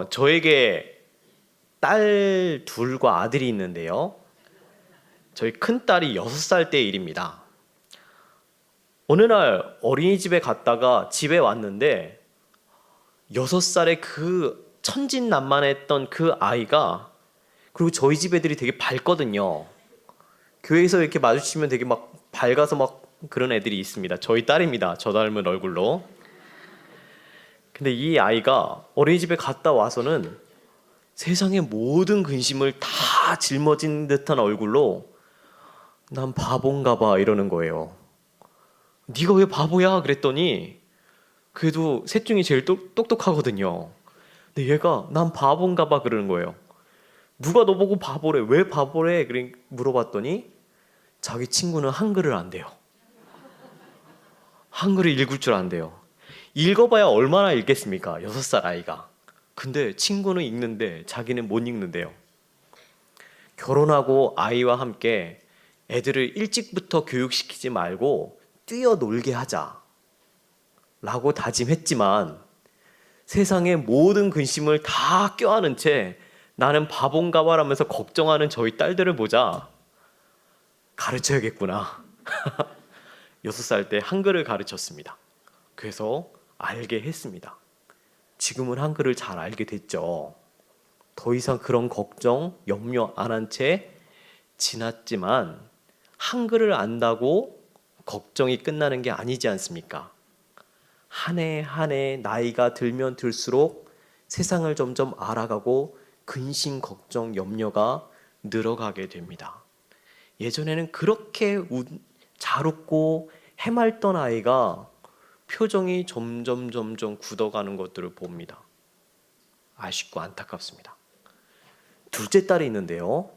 저에게 딸 둘과 아들이 있는데요. 저희 큰딸이 6살 때 일입니다. 어느 날 어린이집에 갔다가 집에 왔는데 6살의 그 천진난만했던 그 아이가, 그리고 저희 집 애들이 되게 밝거든요. 교회에서 이렇게 마주치면 되게 막 밝아서 막 그런 애들이 있습니다. 저희 딸입니다. 저 닮은 얼굴로. 근데 이 아이가 어린이집에 갔다 와서는 세상의 모든 근심을 다 짊어진 듯한 얼굴로 난 바본가 봐 이러는 거예요. 네가 왜 바보야? 그랬더니 그래도 셋 중에 제일 똑똑하거든요. 근데 얘가 난 바본가 봐 그러는 거예요. 누가 너 보고 바보래? 왜 바보래? 그래 물어봤더니 자기 친구는 한글을 안 돼요. 한글을 읽을 줄 안 돼요. 읽어봐야 얼마나 읽겠습니까? 6살 아이가. 근데 친구는 읽는데 자기는 못 읽는데요. 결혼하고 아이와 함께 애들을 일찍부터 교육시키지 말고 뛰어놀게 하자 라고 다짐했지만 세상의 모든 근심을 다 껴안은 채 나는 바본가 봐라면서 걱정하는 저희 딸들을 보자 가르쳐야겠구나. 6살 때 한글을 가르쳤습니다. 그래서 알게 했습니다. 지금은 한글을 잘 알게 됐죠. 더 이상 그런 걱정, 염려 안 한 채 지났지만 한글을 안다고 걱정이 끝나는 게 아니지 않습니까? 한 해 한 해 나이가 들면 들수록 세상을 점점 알아가고 근심, 걱정, 염려가 늘어가게 됩니다. 예전에는 그렇게 잘 웃고 해맑던 아이가 표정이 점점 굳어가는 것들을 봅니다. 아쉽고 안타깝습니다. 둘째 딸이 있는데요.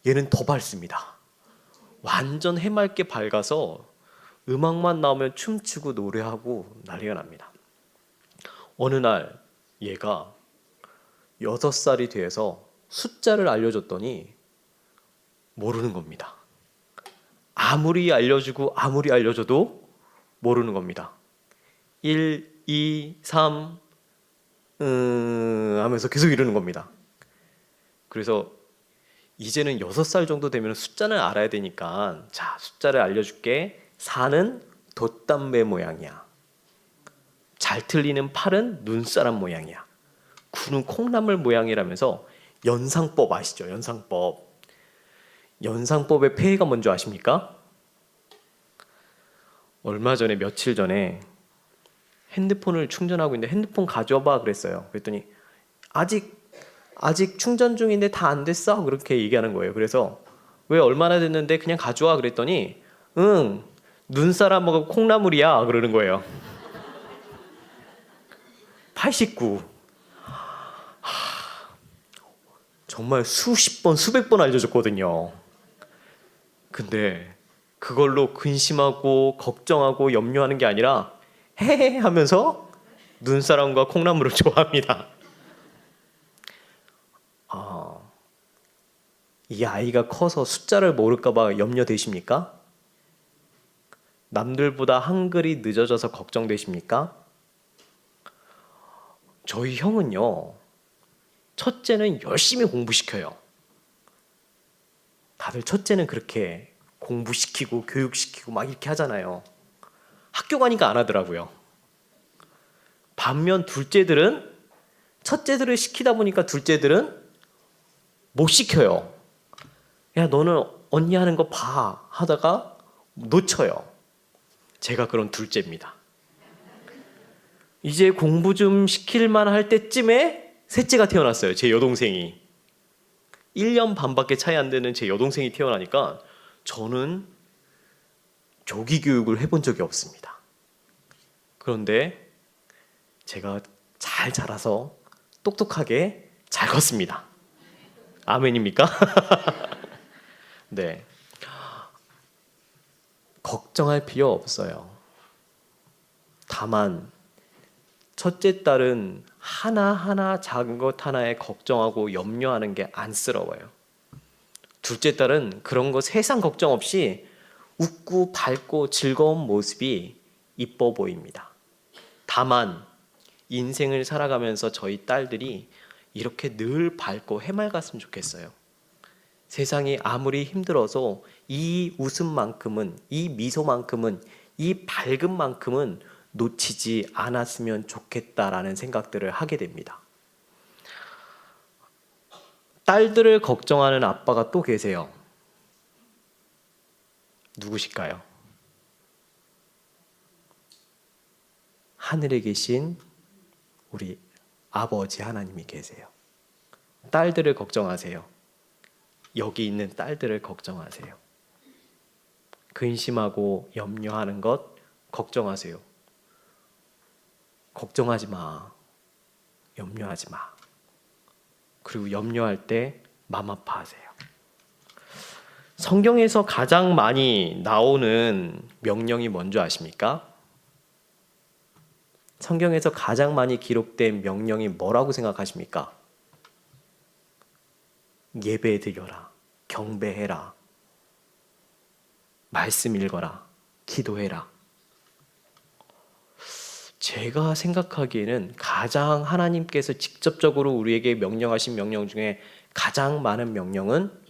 얘는 더 밝습니다. 완전 해맑게 밝아서 음악만 나오면 춤추고 노래하고 난리가 납니다. 어느 날 얘가 6살이 돼서 숫자를 알려줬더니 모르는 겁니다. 아무리 알려주고 아무리 알려줘도 모르는 겁니다. 1, 2, 3 하면서 계속 이러는 겁니다. 그래서 이제는 6살 정도 되면 숫자는 알아야 되니까 자, 숫자를 알려줄게. 4는 돛담배 모양이야. 잘 틀리는 8은 눈사람 모양이야. 9는 콩나물 모양이라면서 연상법 아시죠? 연상법. 연상법의 폐해가 뭔지 아십니까? 얼마 전에 며칠 전에 핸드폰을 충전하고 있는데 핸드폰 가져와봐 그랬어요. 그랬더니 아직 충전 중인데 다 안 됐어? 그렇게 얘기하는 거예요. 그래서 왜 얼마나 됐는데 그냥 가져와 그랬더니 응, 눈사람하고 콩나물이야 그러는 거예요. 89. 정말 수십 번, 수백 번 알려줬거든요. 근데 그걸로 근심하고 걱정하고 염려하는 게 아니라 헤헤 하면서 눈사람과 콩나물을 좋아합니다. 이 아이가 커서 숫자를 모를까 봐 염려되십니까? 남들보다 한글이 늦어져서 걱정되십니까? 저희 형은요, 첫째는 열심히 공부시켜요. 다들 첫째는 그렇게 공부시키고 교육시키고 막 이렇게 하잖아요. 학교 가니까 안 하더라고요. 반면 둘째들은 첫째들을 시키다 보니까 둘째들은 못 시켜요. 야, 너는 언니 하는 거 봐 하다가 놓쳐요. 제가 그런 둘째입니다. 이제 공부 좀 시킬만 할 때쯤에 셋째가 태어났어요. 제 여동생이. 1년 반밖에 차이 안 되는 제 여동생이 태어나니까 저는 조기 교육을 해본 적이 없습니다. 그런데 제가 잘 자라서 똑똑하게 잘 컸습니다. 아멘입니까? 네. 걱정할 필요 없어요. 다만 첫째 딸은 하나하나 작은 것 하나에 걱정하고 염려하는 게 안쓰러워요. 둘째 딸은 그런 거 세상 걱정 없이 웃고 밝고 즐거운 모습이 이뻐 보입니다. 다만 인생을 살아가면서 저희 딸들이 이렇게 늘 밝고 해맑았으면 좋겠어요. 세상이 아무리 힘들어서 이 웃음만큼은, 이 미소만큼은, 이 밝음만큼은 놓치지 않았으면 좋겠다라는 생각들을 하게 됩니다. 딸들을 걱정하는 아빠가 또 계세요. 누구실까요? 하늘에 계신 우리 아버지 하나님이 계세요. 딸들을 걱정하세요. 여기 있는 딸들을 걱정하세요. 근심하고 염려하는 것 걱정하세요. 걱정하지 마. 염려하지 마. 그리고 염려할 때 마음 아파하세요. 성경에서 가장 많이 나오는 명령이 뭔지 아십니까? 성경에서 가장 많이 기록된 명령이 뭐라고 생각하십니까? 예배 드려라, 경배해라, 말씀 읽어라, 기도해라. 제가 생각하기에는 가장 하나님께서 직접적으로 우리에게 명령하신 명령 중에 가장 많은 명령은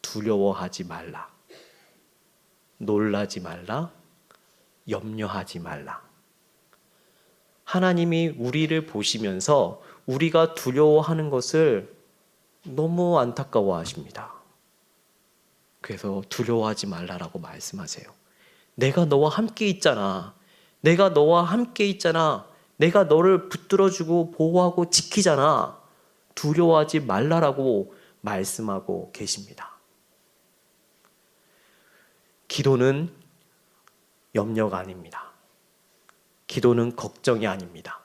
두려워하지 말라, 놀라지 말라, 염려하지 말라. 하나님이 우리를 보시면서 우리가 두려워하는 것을 너무 안타까워하십니다. 그래서 두려워하지 말라라고 말씀하세요. 내가 너와 함께 있잖아. 내가 너와 함께 있잖아. 내가 너를 붙들어주고 보호하고 지키잖아. 두려워하지 말라라고 말씀하고 계십니다. 기도는 염려가 아닙니다. 기도는 걱정이 아닙니다.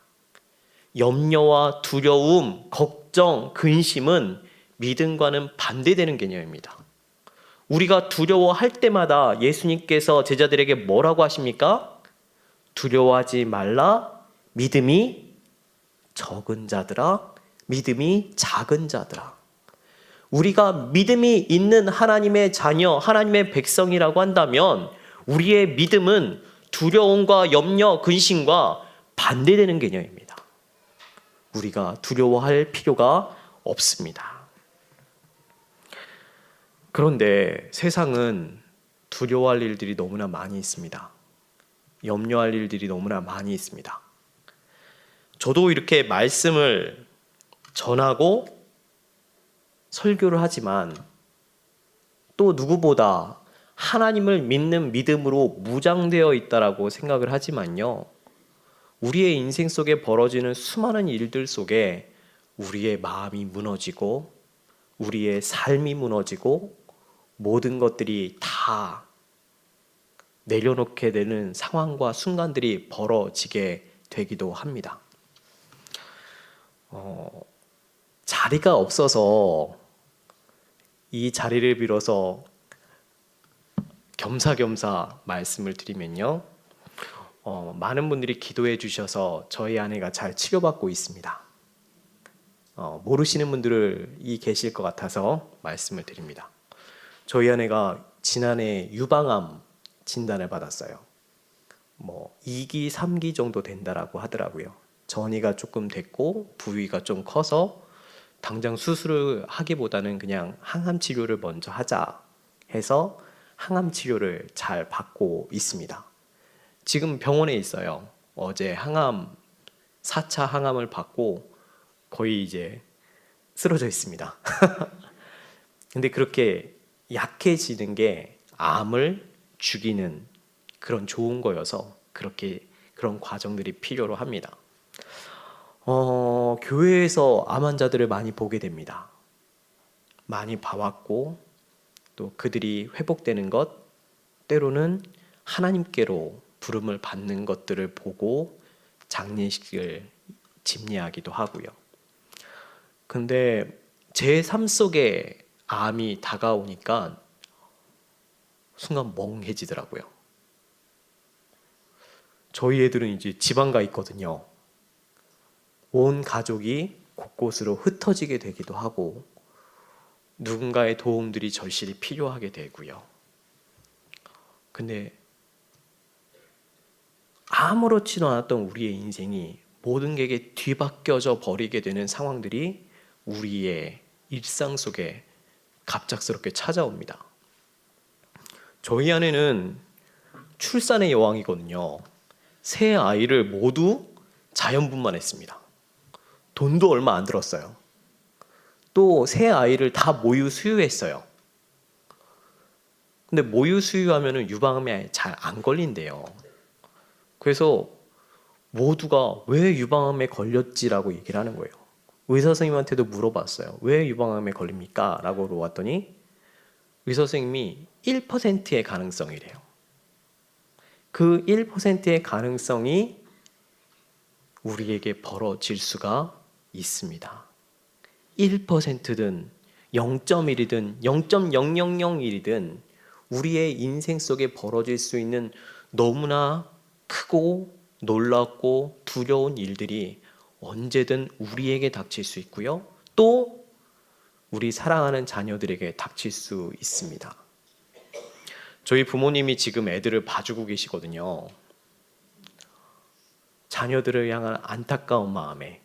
염려와 두려움, 걱정, 근심은 믿음과는 반대되는 개념입니다. 우리가 두려워할 때마다 예수님께서 제자들에게 뭐라고 하십니까? 두려워하지 말라, 믿음이 적은 자들아, 믿음이 작은 자들아. 우리가 믿음이 있는 하나님의 자녀, 하나님의 백성이라고 한다면 우리의 믿음은 두려움과 염려, 근심과 반대되는 개념입니다. 우리가 두려워할 필요가 없습니다. 그런데 세상은 두려워할 일들이 너무나 많이 있습니다. 염려할 일들이 너무나 많이 있습니다. 저도 이렇게 말씀을 전하고 설교를 하지만 또 누구보다 하나님을 믿는 믿음으로 무장되어 있다라고 생각을 하지만요. 우리의 인생 속에 벌어지는 수많은 일들 속에 우리의 마음이 무너지고 우리의 삶이 무너지고 모든 것들이 다 내려놓게 되는 상황과 순간들이 벌어지게 되기도 합니다. 자리가 없어서 이 자리를 빌어서 겸사겸사 말씀을 드리면요. 많은 분들이 기도해 주셔서 저희 아내가 잘 치료받고 있습니다. 모르시는 분들이 계실 것 같아서 말씀을 드립니다. 저희 아내가 지난해 유방암 진단을 받았어요. 2기, 3기 정도 된다라고 하더라고요. 전이가 조금 됐고 부위가 좀 커서 당장 수술을 하기보다는 그냥 항암 치료를 먼저 하자 해서 항암 치료를 잘 받고 있습니다. 지금 병원에 있어요. 어제 4차 항암을 받고 거의 이제 쓰러져 있습니다. 근데 그렇게 약해지는 게 암을 죽이는 그런 좋은 거여서 그런 과정들이 필요로 합니다. 교회에서 암 환자들을 많이 보게 됩니다. 많이 봐왔고 또 그들이 회복되는 것, 때로는 하나님께로 부름을 받는 것들을 보고 장례식을 집례하기도 하고요. 근데 제 삶 속에 암이 다가오니까 순간 멍해지더라고요. 저희 애들은 이제 지방가 있거든요. 온 가족이 곳곳으로 흩어지게 되기도 하고 누군가의 도움들이 절실히 필요하게 되고요. 근데 아무렇지도 않았던 우리의 인생이 모든 게 뒤바뀌어져 버리게 되는 상황들이 우리의 일상 속에 갑작스럽게 찾아옵니다. 저희 아내는 출산의 여왕이거든요. 세 아이를 모두 자연분만했습니다. 돈도 얼마 안 들었어요. 또 세 아이를 다 모유 수유했어요. 근데 모유 수유하면 유방암에 잘 안 걸린대요. 그래서 모두가 왜 유방암에 걸렸지라고 얘기를 하는 거예요. 의사 선생님한테도 물어봤어요. 왜 유방암에 걸립니까? 라고 물어봤더니 의사 선생님이 1%의 가능성이래요. 그 1%의 가능성이 우리에게 벌어질 수가 있습니다. 1%든 0.1이든 0.0001이든 우리의 인생 속에 벌어질 수 있는 너무나 크고 놀랍고 두려운 일들이 언제든 우리에게 닥칠 수 있고요. 또 우리 사랑하는 자녀들에게 닥칠 수 있습니다. 저희 부모님이 지금 애들을 봐주고 계시거든요. 자녀들을 향한 안타까운 마음에,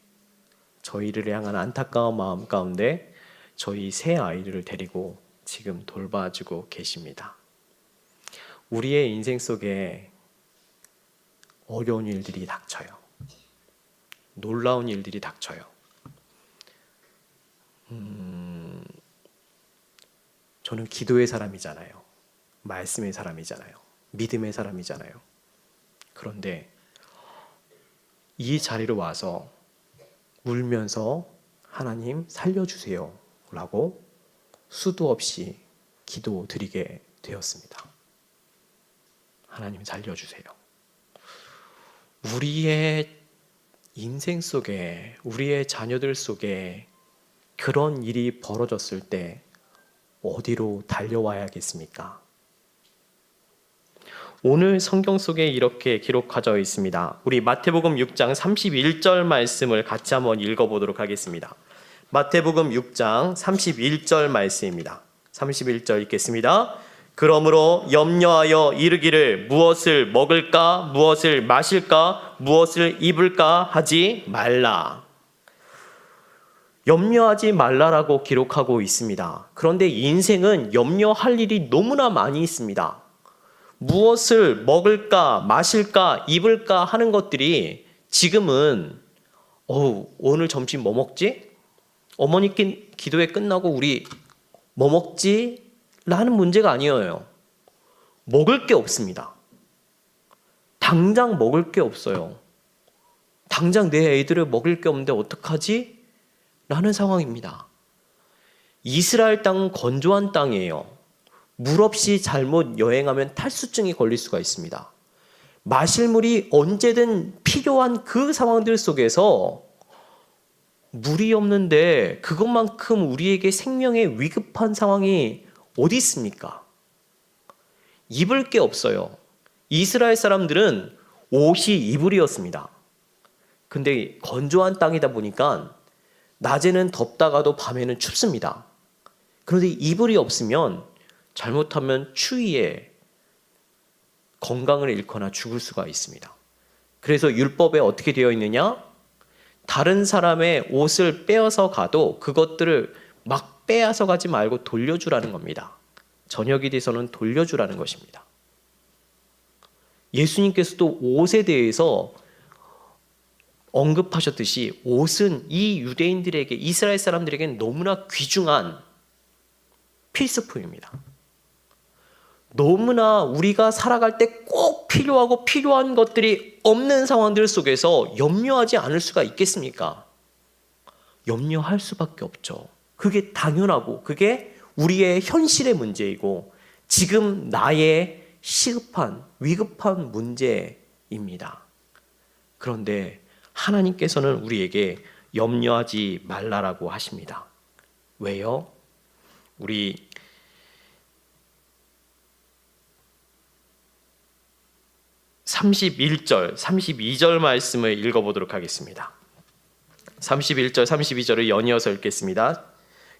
저희를 향한 안타까운 마음 가운데 저희 세 아이를 데리고 지금 돌봐주고 계십니다. 우리의 인생 속에 어려운 일들이 닥쳐요. 놀라운 일들이 닥쳐요. 저는 기도의 사람이잖아요. 말씀의 사람이잖아요. 믿음의 사람이잖아요. 그런데 이 자리로 와서 울면서 하나님 살려주세요 라고 수도 없이 기도드리게 되었습니다. 하나님 살려주세요. 우리의 인생 속에, 우리의 자녀들 속에 그런 일이 벌어졌을 때 어디로 달려와야겠습니까? 오늘 성경 속에 이렇게 기록하여 있습니다. 우리 마태복음 6장 31절 말씀을 같이 한번 읽어보도록 하겠습니다. 마태복음 6장 31절 말씀입니다. 31절 읽겠습니다. 그러므로 염려하여 이르기를 무엇을 먹을까, 무엇을 마실까, 무엇을 입을까 하지 말라. 염려하지 말라라고 기록하고 있습니다. 그런데 인생은 염려할 일이 너무나 많이 있습니다. 무엇을 먹을까, 마실까, 입을까 하는 것들이 지금은 오늘 점심 뭐 먹지? 어머니 기도회 끝나고 우리 뭐 먹지? 라는 문제가 아니에요. 먹을 게 없습니다. 당장 먹을 게 없어요. 당장 내 애들을 먹일 게 없는데 어떡하지? 라는 상황입니다. 이스라엘 땅은 건조한 땅이에요. 물 없이 잘못 여행하면 탈수증이 걸릴 수가 있습니다. 마실 물이 언제든 필요한 그 상황들 속에서 물이 없는데 그것만큼 우리에게 생명에 위급한 상황이 어디 있습니까? 입을 게 없어요. 이스라엘 사람들은 옷이 이불이었습니다. 근데 건조한 땅이다 보니까 낮에는 덥다가도 밤에는 춥습니다. 그런데 이불이 없으면 잘못하면 추위에 건강을 잃거나 죽을 수가 있습니다. 그래서 율법에 어떻게 되어 있느냐? 다른 사람의 옷을 빼앗아 가도 그것들을 막 빼앗아 가지 말고 돌려주라는 겁니다. 저녁이 돼서는 돌려주라는 것입니다. 예수님께서도 옷에 대해서 언급하셨듯이 옷은 이 유대인들에게, 이스라엘 사람들에게는 너무나 귀중한 필수품입니다. 너무나 우리가 살아갈 때 꼭 필요하고 필요한 것들이 없는 상황들 속에서 염려하지 않을 수가 있겠습니까? 염려할 수밖에 없죠. 그게 당연하고 그게 우리의 현실의 문제이고 지금 나의 시급한, 위급한 문제입니다. 그런데 하나님께서는 우리에게 염려하지 말라라고 하십니다. 왜요? 우리 31절, 32절 말씀을 읽어보도록 하겠습니다. 31절, 32절을 연이어서 읽겠습니다.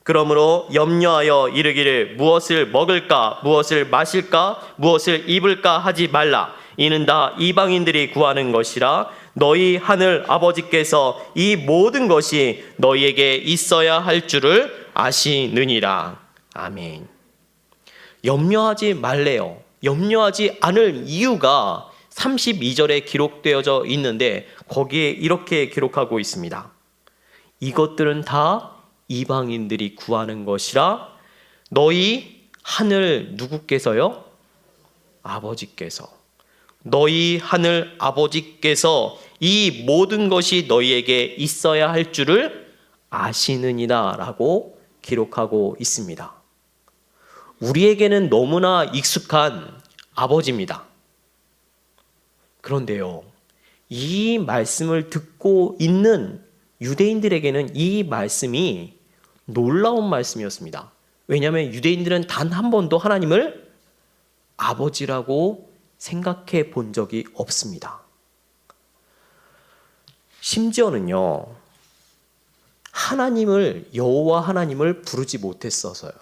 그러므로 염려하여 이르기를 무엇을 먹을까, 무엇을 마실까, 무엇을 입을까 하지 말라. 이는 다 이방인들이 구하는 것이라. 너희 하늘 아버지께서 이 모든 것이 너희에게 있어야 할 줄을 아시느니라. 아멘. 염려하지 말래요. 염려하지 않을 이유가 32절에 기록되어져 있는데 거기에 이렇게 기록하고 있습니다. 이것들은 다 이방인들이 구하는 것이라. 너희 하늘 누구께서요? 아버지께서. 너희 하늘 아버지께서 이 모든 것이 너희에게 있어야 할 줄을 아시느니라 라고 기록하고 있습니다. 우리에게는 너무나 익숙한 아버지입니다. 그런데요, 이 말씀을 듣고 있는 유대인들에게는 이 말씀이 놀라운 말씀이었습니다. 왜냐하면 유대인들은 단 한 번도 하나님을 아버지라고 생각해 본 적이 없습니다. 심지어는요, 하나님을, 여호와 하나님을 부르지 못했어서요.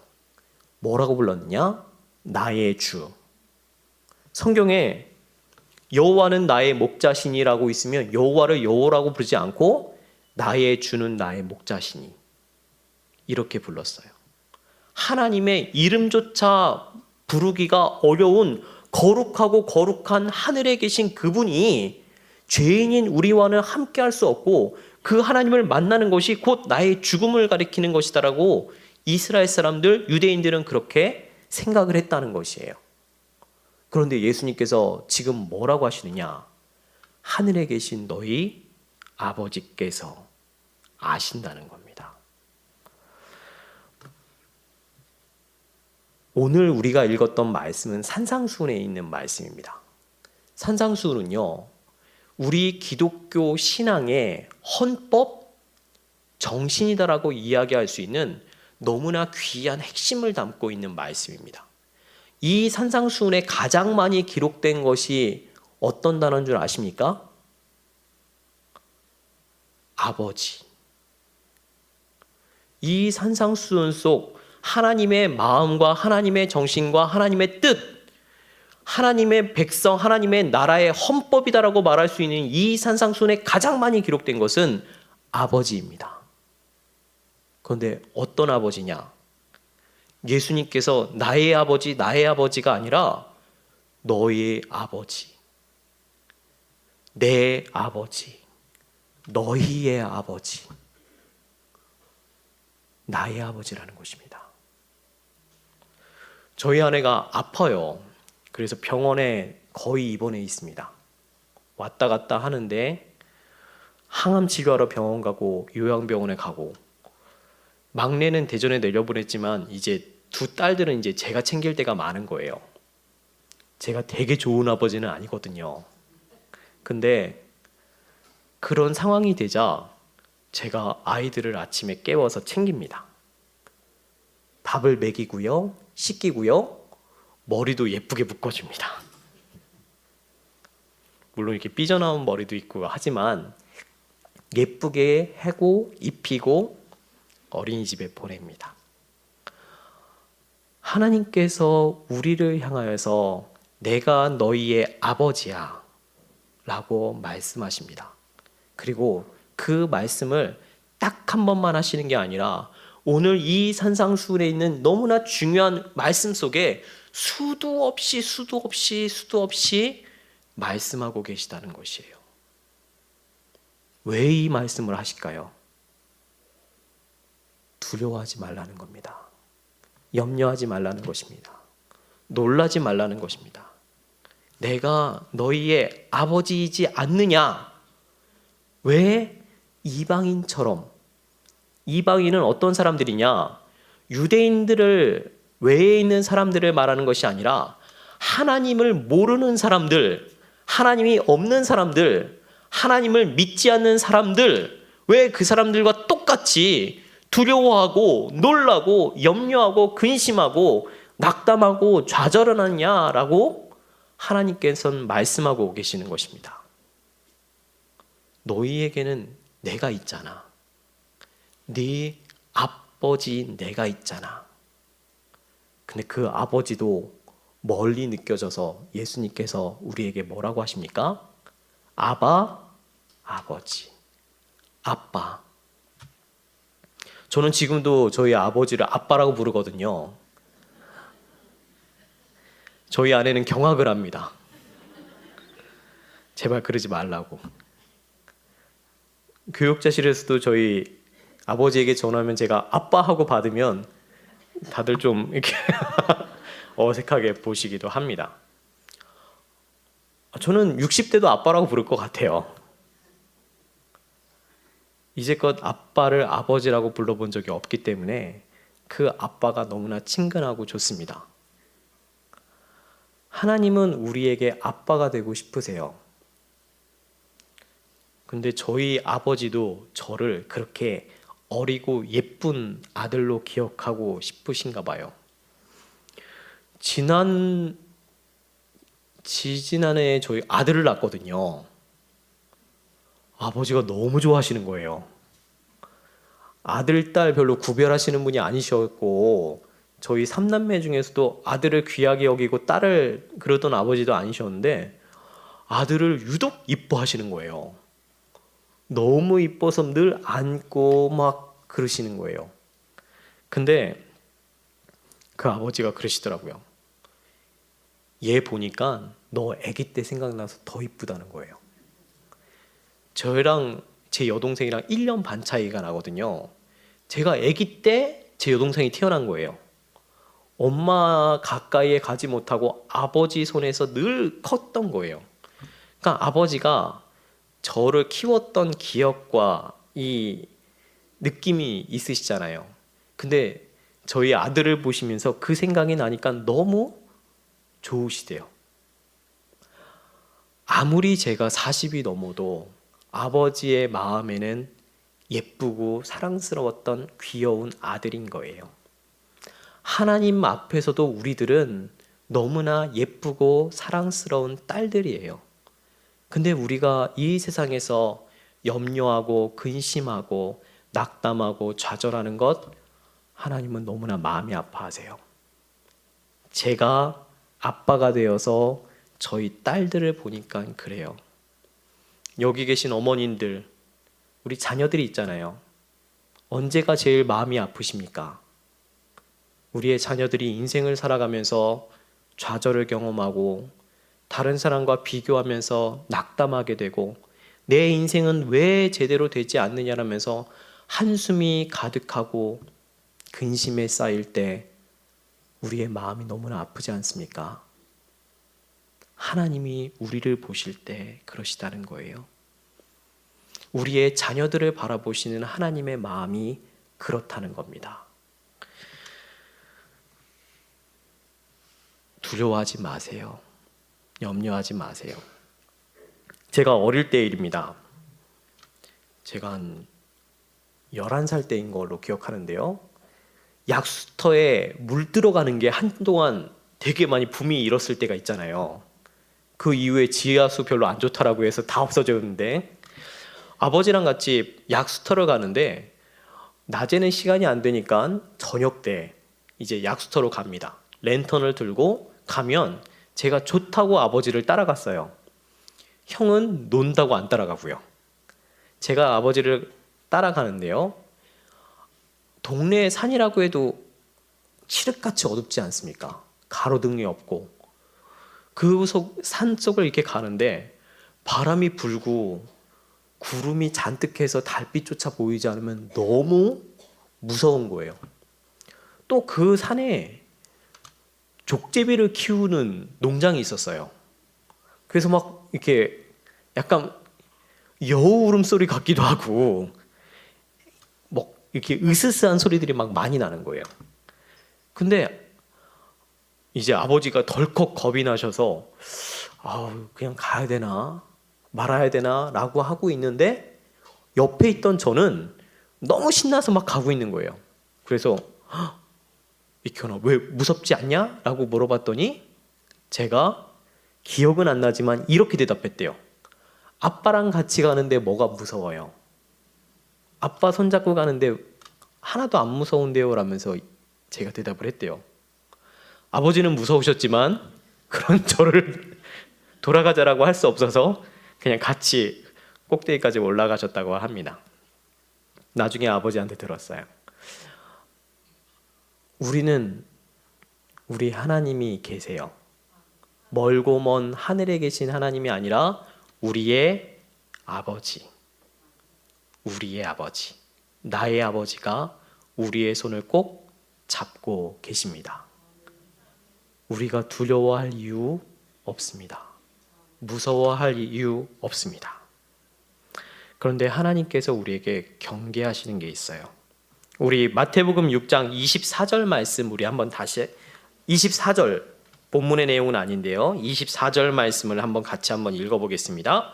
뭐라고 불렀느냐? 나의 주. 성경에 여호와는 나의 목자시니라고 있으면 여호와를 여호라고 부르지 않고 나의 주는 나의 목자시니 이렇게 불렀어요. 하나님의 이름조차 부르기가 어려운 거룩하고 거룩한 하늘에 계신 그분이 죄인인 우리와는 함께할 수 없고 그 하나님을 만나는 것이 곧 나의 죽음을 가리키는 것이다라고 이스라엘 사람들, 유대인들은 그렇게 생각을 했다는 것이에요. 그런데 예수님께서 지금 뭐라고 하시느냐? 하늘에 계신 너희 아버지께서 아신다는 겁니다. 오늘 우리가 읽었던 말씀은 산상수훈에 있는 말씀입니다. 산상수훈은요, 우리 기독교 신앙의 헌법 정신이다라고 이야기할 수 있는 너무나 귀한 핵심을 담고 있는 말씀입니다. 이 산상수훈에 가장 많이 기록된 것이 어떤 단어인 줄 아십니까? 아버지. 이 산상수훈 속 하나님의 마음과 하나님의 정신과 하나님의 뜻, 하나님의 백성, 하나님의 나라의 헌법이다라고 말할 수 있는 이 산상수훈에 가장 많이 기록된 것은 아버지입니다. 그런데 어떤 아버지냐? 예수님께서 나의 아버지가 아니라 너의 아버지, 내 아버지, 너희의 아버지, 나의 아버지라는 것입니다. 저희 아내가 아파요. 그래서 병원에 거의 입원해 있습니다. 왔다 갔다 하는데 항암 치료하러 병원 가고 요양병원에 가고, 막내는 대전에 내려보냈지만 이제 두 딸들은 이제 제가 챙길 때가 많은 거예요. 제가 되게 좋은 아버지는 아니거든요. 근데 그런 상황이 되자 제가 아이들을 아침에 깨워서 챙깁니다. 밥을 먹이고요, 씻기고요, 머리도 예쁘게 묶어줍니다. 물론 이렇게 삐져나온 머리도 있고 하지만 예쁘게 하고 입히고 어린이집에 보냅니다. 하나님께서 우리를 향하여서 내가 너희의 아버지야 라고 말씀하십니다. 그리고 그 말씀을 딱 한 번만 하시는 게 아니라 오늘 이 산상수훈에 있는 너무나 중요한 말씀 속에 수도 없이 말씀하고 계시다는 것이에요. 왜 이 말씀을 하실까요? 두려워하지 말라는 겁니다. 염려하지 말라는 것입니다. 놀라지 말라는 것입니다. 내가 너희의 아버지이지 않느냐? 왜 이방인처럼, 이방인은 어떤 사람들이냐? 유대인들을 외에 있는 사람들을 말하는 것이 아니라 하나님을 모르는 사람들, 하나님이 없는 사람들, 하나님을 믿지 않는 사람들, 왜 그 사람들과 똑같이 두려워하고 놀라고 염려하고 근심하고 낙담하고 좌절하느냐라고 하나님께서는 말씀하고 계시는 것입니다. 너희에게는 내가 있잖아. 네 아버지인 내가 있잖아. 근데 그 아버지도 멀리 느껴져서 예수님께서 우리에게 뭐라고 하십니까? 아바, 아버지, 아빠. 저는 지금도 저희 아버지를 아빠라고 부르거든요. 저희 아내는 경악을 합니다. 제발 그러지 말라고. 교육자실에서도 저희 아버지에게 전화하면 제가 아빠하고 받으면 다들 좀 이렇게 어색하게 보시기도 합니다. 저는 60대도 아빠라고 부를 것 같아요. 이제껏 아빠를 아버지라고 불러본 적이 없기 때문에 그 아빠가 너무나 친근하고 좋습니다. 하나님은 우리에게 아빠가 되고 싶으세요. 근데 저희 아버지도 저를 그렇게 어리고 예쁜 아들로 기억하고 싶으신가 봐요. 지지난해에 저희 아들을 낳았거든요. 아버지가 너무 좋아하시는 거예요. 아들, 딸 별로 구별하시는 분이 아니셨고 저희 3남매 중에서도 아들을 귀하게 여기고 딸을 그러던 아버지도 아니셨는데 아들을 유독 이뻐하시는 거예요. 너무 이뻐서 늘 안고 막 그러시는 거예요. 근데 그 아버지가 그러시더라고요. 얘 보니까 너 아기 때 생각나서 더 이쁘다는 거예요. 저랑 제 여동생이랑 1년 반 차이가 나거든요. 제가 아기 때 제 여동생이 태어난 거예요. 엄마 가까이에 가지 못하고 아버지 손에서 늘 컸던 거예요. 그러니까 아버지가 저를 키웠던 기억과 이 느낌이 있으시잖아요. 근데 저희 아들을 보시면서 그 생각이 나니까 너무 좋으시대요. 아무리 제가 40이 넘어도 아버지의 마음에는 예쁘고 사랑스러웠던 귀여운 아들인 거예요. 하나님 앞에서도 우리들은 너무나 예쁘고 사랑스러운 딸들이에요. 근데 우리가 이 세상에서 염려하고 근심하고 낙담하고 좌절하는 것 하나님은 너무나 마음이 아파하세요. 제가 아빠가 되어서 저희 딸들을 보니까 그래요. 여기 계신 어머님들, 우리 자녀들이 있잖아요. 언제가 제일 마음이 아프십니까? 우리의 자녀들이 인생을 살아가면서 좌절을 경험하고 다른 사람과 비교하면서 낙담하게 되고 내 인생은 왜 제대로 되지 않느냐라면서 한숨이 가득하고 근심에 쌓일 때 우리의 마음이 너무나 아프지 않습니까? 하나님이 우리를 보실 때 그러시다는 거예요. 우리의 자녀들을 바라보시는 하나님의 마음이 그렇다는 겁니다. 두려워하지 마세요. 염려하지 마세요. 제가 어릴 때 일입니다. 제가 한 11살 때인 걸로 기억하는데요. 약수터에 물 들어가는 게 한동안 되게 많이 붐이 일었을 때가 있잖아요. 그 이후에 지하수 별로 안 좋다라고 해서 다 없어졌는데 아버지랑 같이 약수터를 가는데 낮에는 시간이 안 되니까 저녁 때 이제 약수터로 갑니다. 랜턴을 들고 가면 제가 좋다고 아버지를 따라갔어요. 형은 논다고 안 따라가고요. 제가 아버지를 따라가는데요. 동네에 산이라고 해도 칠흑같이 어둡지 않습니까? 가로등이 없고 그 산 속을 이렇게 가는데 바람이 불고 구름이 잔뜩해서 달빛조차 보이지 않으면 너무 무서운 거예요. 또 그 산에 족제비를 키우는 농장이 있었어요. 그래서 막 이렇게 약간 여우 울음소리 같기도 하고 막 이렇게 으스스한 소리들이 막 많이 나는 거예요. 근데 이제 아버지가 덜컥 겁이 나셔서 그냥 가야 되나 말아야 되나 라고 하고 있는데 옆에 있던 저는 너무 신나서 막 가고 있는 거예요. 그래서 이현아 왜 무섭지 않냐? 라고 물어봤더니 제가 기억은 안 나지만 이렇게 대답했대요. 아빠랑 같이 가는데 뭐가 무서워요? 아빠 손잡고 가는데 하나도 안 무서운데요? 라면서 제가 대답을 했대요. 아버지는 무서우셨지만 그런 저를 돌아가자라고 할 수 없어서 그냥 같이 꼭대기까지 올라가셨다고 합니다. 나중에 아버지한테 들었어요. 우리는 우리 하나님이 계세요. 멀고 먼 하늘에 계신 하나님이 아니라 우리의 아버지, 우리의 아버지, 나의 아버지가 우리의 손을 꼭 잡고 계십니다. 우리가 두려워할 이유 없습니다. 무서워할 이유 없습니다. 그런데 하나님께서 우리에게 경계하시는 게 있어요. 우리 마태복음 6장 24절 말씀 우리 한번 다시 24절 본문의 내용은 아닌데요. 24절 말씀을 같이 한번 읽어보겠습니다.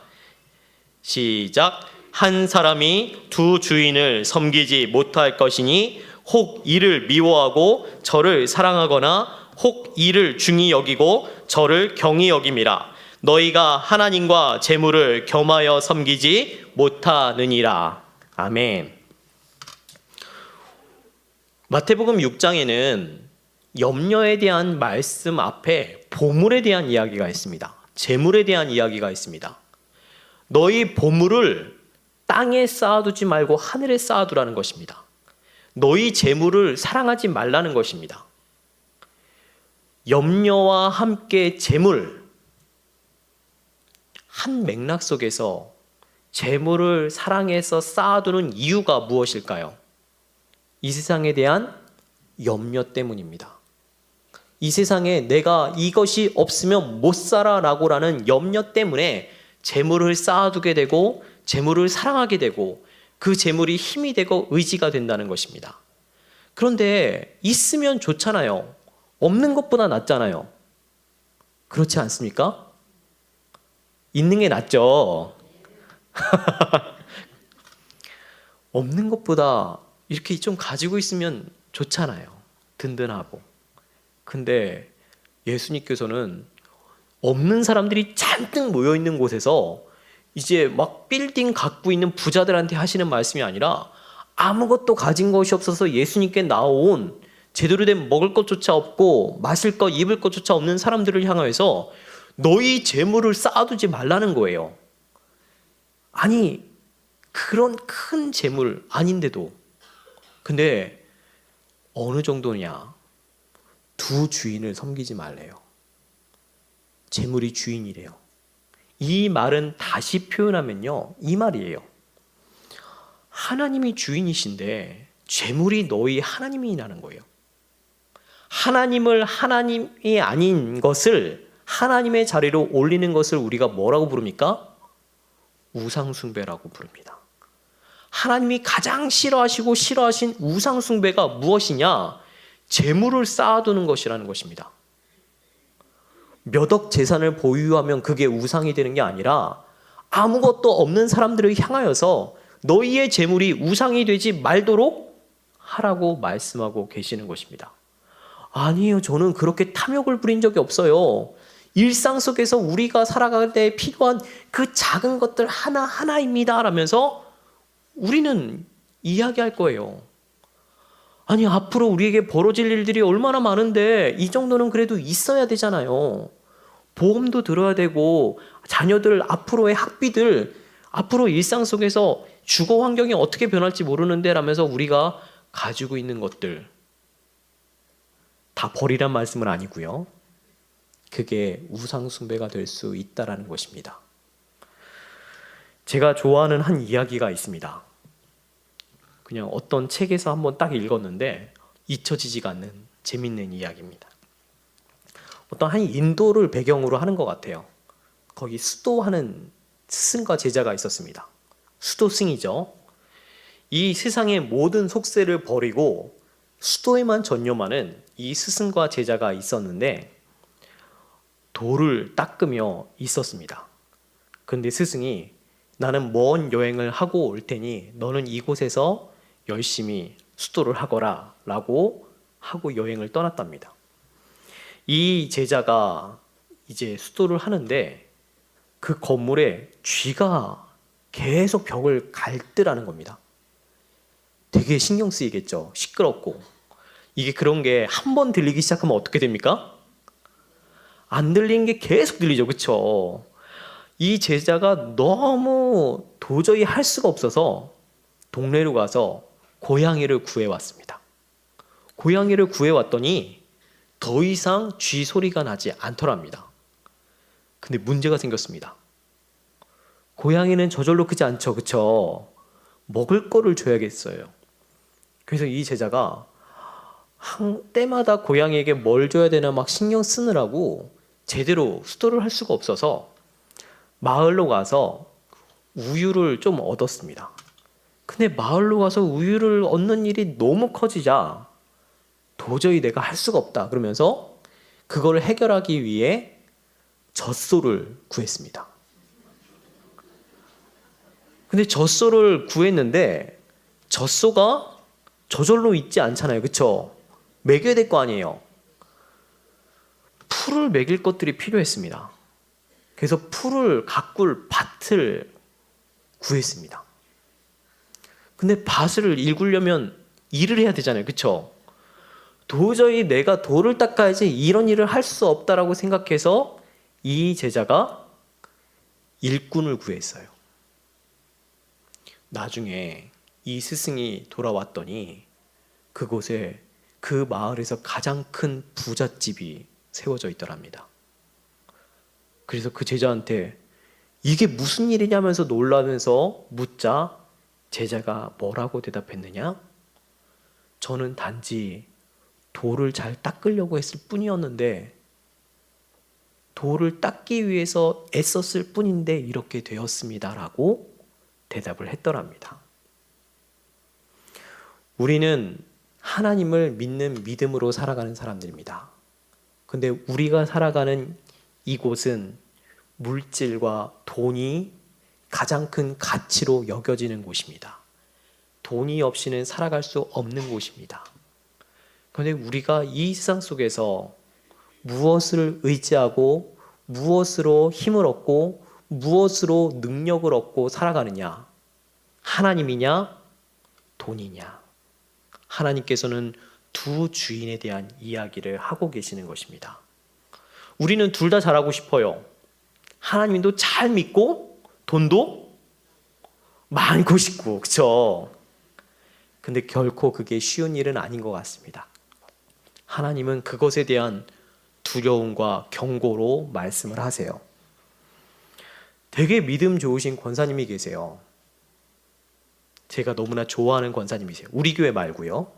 시작. 한 사람이 두 주인을 섬기지 못할 것이니 혹 이를 미워하고 저를 사랑하거나 혹 이를 중히 여기고 저를 경히 여김이라. 너희가 하나님과 재물을 겸하여 섬기지 못하느니라. 아멘. 마태복음 6장에는 염려에 대한 말씀 앞에 보물에 대한 이야기가 있습니다. 재물에 대한 이야기가 있습니다. 너희 보물을 땅에 쌓아두지 말고 하늘에 쌓아두라는 것입니다. 너희 재물을 사랑하지 말라는 것입니다. 염려와 함께 재물, 한 맥락 속에서 재물을 사랑해서 쌓아두는 이유가 무엇일까요? 이 세상에 대한 염려 때문입니다. 이 세상에 내가 이것이 없으면 못 살아라고 라는 염려 때문에 재물을 쌓아두게 되고 재물을 사랑하게 되고 그 재물이 힘이 되고 의지가 된다는 것입니다. 그런데 있으면 좋잖아요. 없는 것보다 낫잖아요. 그렇지 않습니까? 있는 게 낫죠. 없는 것보다 이렇게 좀 가지고 있으면 좋잖아요. 든든하고. 근데 예수님께서는 없는 사람들이 잔뜩 모여 있는 곳에서 이제 막 빌딩 갖고 있는 부자들한테 하시는 말씀이 아니라 아무것도 가진 것이 없어서 예수님께 나온 제대로 된 먹을 것조차 없고 마실 것, 입을 것조차 없는 사람들을 향해서 너희 재물을 쌓아두지 말라는 거예요. 아니, 그런 큰 재물 아닌데도. 근데 어느 정도냐? 두 주인을 섬기지 말래요. 재물이 주인이래요. 이 말은 다시 표현하면요, 이 말이에요. 하나님이 주인이신데 재물이 너희 하나님이라는 거예요. 하나님을 하나님이 아닌 것을 하나님의 자리로 올리는 것을 우리가 뭐라고 부릅니까? 우상숭배라고 부릅니다. 하나님이 가장 싫어하시고 싫어하신 우상숭배가 무엇이냐? 재물을 쌓아두는 것이라는 것입니다. 몇 억 재산을 보유하면 그게 우상이 되는 게 아니라 아무것도 없는 사람들을 향하여서 너희의 재물이 우상이 되지 말도록 하라고 말씀하고 계시는 것입니다. 아니요, 저는 그렇게 탐욕을 부린 적이 없어요. 일상 속에서 우리가 살아갈 때 필요한 그 작은 것들 하나하나입니다 라면서 우리는 이야기할 거예요. 아니, 앞으로 우리에게 벌어질 일들이 얼마나 많은데 이 정도는 그래도 있어야 되잖아요. 보험도 들어야 되고 자녀들 앞으로의 학비들, 앞으로 일상 속에서 주거 환경이 어떻게 변할지 모르는데 라면서 우리가 가지고 있는 것들 다 버리란 말씀은 아니고요. 그게 우상 숭배가 될 수 있다라는 것입니다. 제가 좋아하는 한 이야기가 있습니다. 그냥 어떤 책에서 한번 딱 읽었는데 잊혀지지가 않는 재밌는 이야기입니다. 어떤 한 인도를 배경으로 하는 것 같아요. 거기 수도하는 스승과 제자가 있었습니다. 수도승이죠. 이 세상의 모든 속세를 버리고 수도에만 전념하는 이 스승과 제자가 있었는데 돌을 닦으며 있었습니다. 근데 스승이 나는 먼 여행을 하고 올 테니 너는 이곳에서 열심히 수도를 하거라 라고 하고 여행을 떠났답니다. 이 제자가 이제 수도를 하는데 그 건물에 쥐가 계속 벽을 갉더라는 겁니다. 되게 신경 쓰이겠죠. 시끄럽고. 이게 그런 게 한 번 들리기 시작하면 어떻게 됩니까? 안 들리는 게 계속 들리죠. 그쵸? 이 제자가 너무 도저히 할 수가 없어서 동네로 가서 고양이를 구해왔습니다. 고양이를 구해왔더니 더 이상 쥐 소리가 나지 않더랍니다. 근데 문제가 생겼습니다. 고양이는 저절로 크지 않죠. 그쵸? 먹을 거를 줘야겠어요. 그래서 이 제자가 때마다 고양이에게 뭘 줘야 되나 막 신경 쓰느라고 제대로 수도를 할 수가 없어서 마을로 가서 우유를 좀 얻었습니다. 근데 마을로 가서 우유를 얻는 일이 너무 커지자 도저히 내가 할 수가 없다 그러면서 그걸 해결하기 위해 젖소를 구했습니다. 근데 젖소를 구했는데 젖소가 저절로 있지 않잖아요. 그쵸? 먹여야 될 거 아니에요. 풀을 먹일 것들이 필요했습니다. 그래서 풀을 가꿀 밭을 구했습니다. 근데 밭을 일구려면 일을 해야 되잖아요. 그쵸? 도저히 내가 돌을 닦아야지 이런 일을 할 수 없다라고 생각해서 이 제자가 일꾼을 구했어요. 나중에 이 스승이 돌아왔더니 그곳에 그 마을에서 가장 큰 부잣집이 세워져 있더랍니다. 그래서 그 제자한테 이게 무슨 일이냐면서 놀라면서 묻자 제자가 뭐라고 대답했느냐? 저는 단지 돌을 잘 닦으려고 했을 뿐이었는데 돌을 닦기 위해서 애썼을 뿐인데 이렇게 되었습니다라고 대답을 했더랍니다. 우리는 하나님을 믿는 믿음으로 살아가는 사람들입니다. 근데 우리가 살아가는 이곳은 물질과 돈이 가장 큰 가치로 여겨지는 곳입니다. 돈이 없이는 살아갈 수 없는 곳입니다. 그런데 우리가 이 세상 속에서 무엇을 의지하고 무엇으로 힘을 얻고 무엇으로 능력을 얻고 살아가느냐? 하나님이냐? 돈이냐? 하나님께서는 두 주인에 대한 이야기를 하고 계시는 것입니다. 우리는 둘 다 잘하고 싶어요. 하나님도 잘 믿고 돈도 많고 싶고, 그렇죠? 근데 결코 그게 쉬운 일은 아닌 것 같습니다. 하나님은 그것에 대한 두려움과 경고로 말씀을 하세요. 되게 믿음 좋으신 권사님이 계세요. 제가 너무나 좋아하는 권사님이세요. 우리 교회 말고요.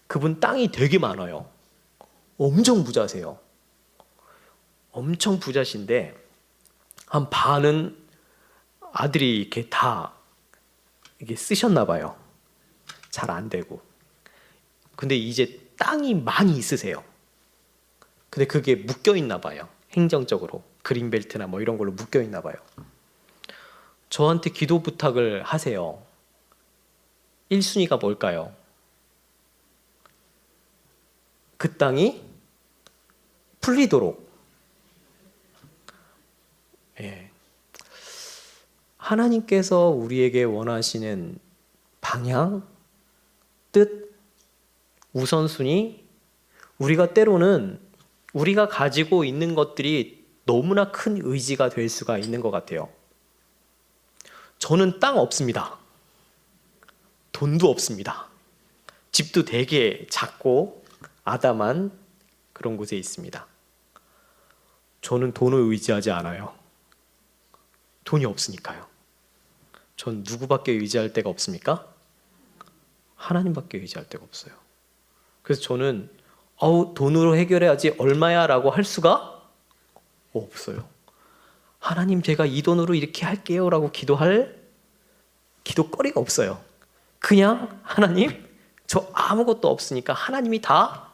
그분 땅이 되게 많아요. 엄청 부자세요. 엄청 부자신데 한 반은 아들이 이렇게 다 이게 쓰셨나 봐요. 잘 안 되고. 근데 이제 땅이 많이 있으세요. 근데 그게 묶여 있나 봐요. 행정적으로 그린벨트나 뭐 이런 걸로 묶여 있나 봐요. 저한테 기도 부탁을 하세요. 1순위가 뭘까요? 그 땅이 풀리도록. 예. 하나님께서 우리에게 원하시는 방향, 뜻, 우선순위, 우리가 때로는 우리가 가지고 있는 것들이 너무나 큰 의지가 될 수가 있는 것 같아요. 저는 땅 없습니다. 돈도 없습니다. 집도 되게 작고 아담한 그런 곳에 있습니다. 저는 돈을 의지하지 않아요. 돈이 없으니까요. 전 누구밖에 의지할 데가 없습니까? 하나님밖에 의지할 데가 없어요. 그래서 저는 돈으로 해결해야지 얼마야 라고 할 수가 없어요. 하나님 제가 이 돈으로 이렇게 할게요 라고 기도할 기도거리가 없어요. 그냥 하나님 저 아무것도 없으니까 하나님이 다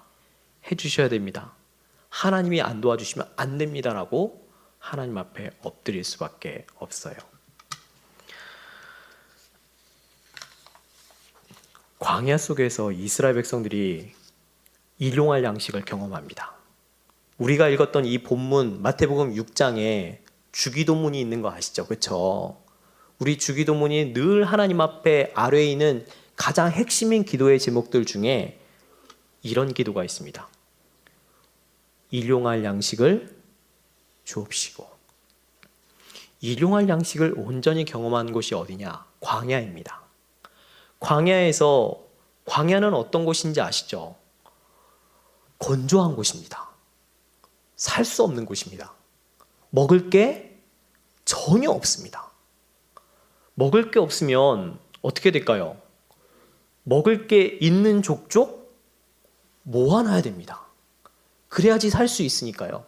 해주셔야 됩니다. 하나님이 안 도와주시면 안 됩니다 라고 하나님 앞에 엎드릴 수밖에 없어요. 광야 속에서 이스라엘 백성들이 일용할 양식을 경험합니다. 우리가 읽었던 이 본문 마태복음 6장에 주기도문이 있는 거 아시죠? 그렇죠? 우리 주기도문이 늘 하나님 앞에 아래에 있는 가장 핵심인 기도의 제목들 중에 이런 기도가 있습니다. 일용할 양식을 주옵시고. 일용할 양식을 온전히 경험한 곳이 어디냐? 광야입니다. 광야는 어떤 곳인지 아시죠? 건조한 곳입니다. 살 수 없는 곳입니다. 먹을 게 전혀 없습니다. 먹을 게 없으면 어떻게 될까요? 먹을 게 있는 족족 모아놔야 됩니다. 그래야지 살 수 있으니까요.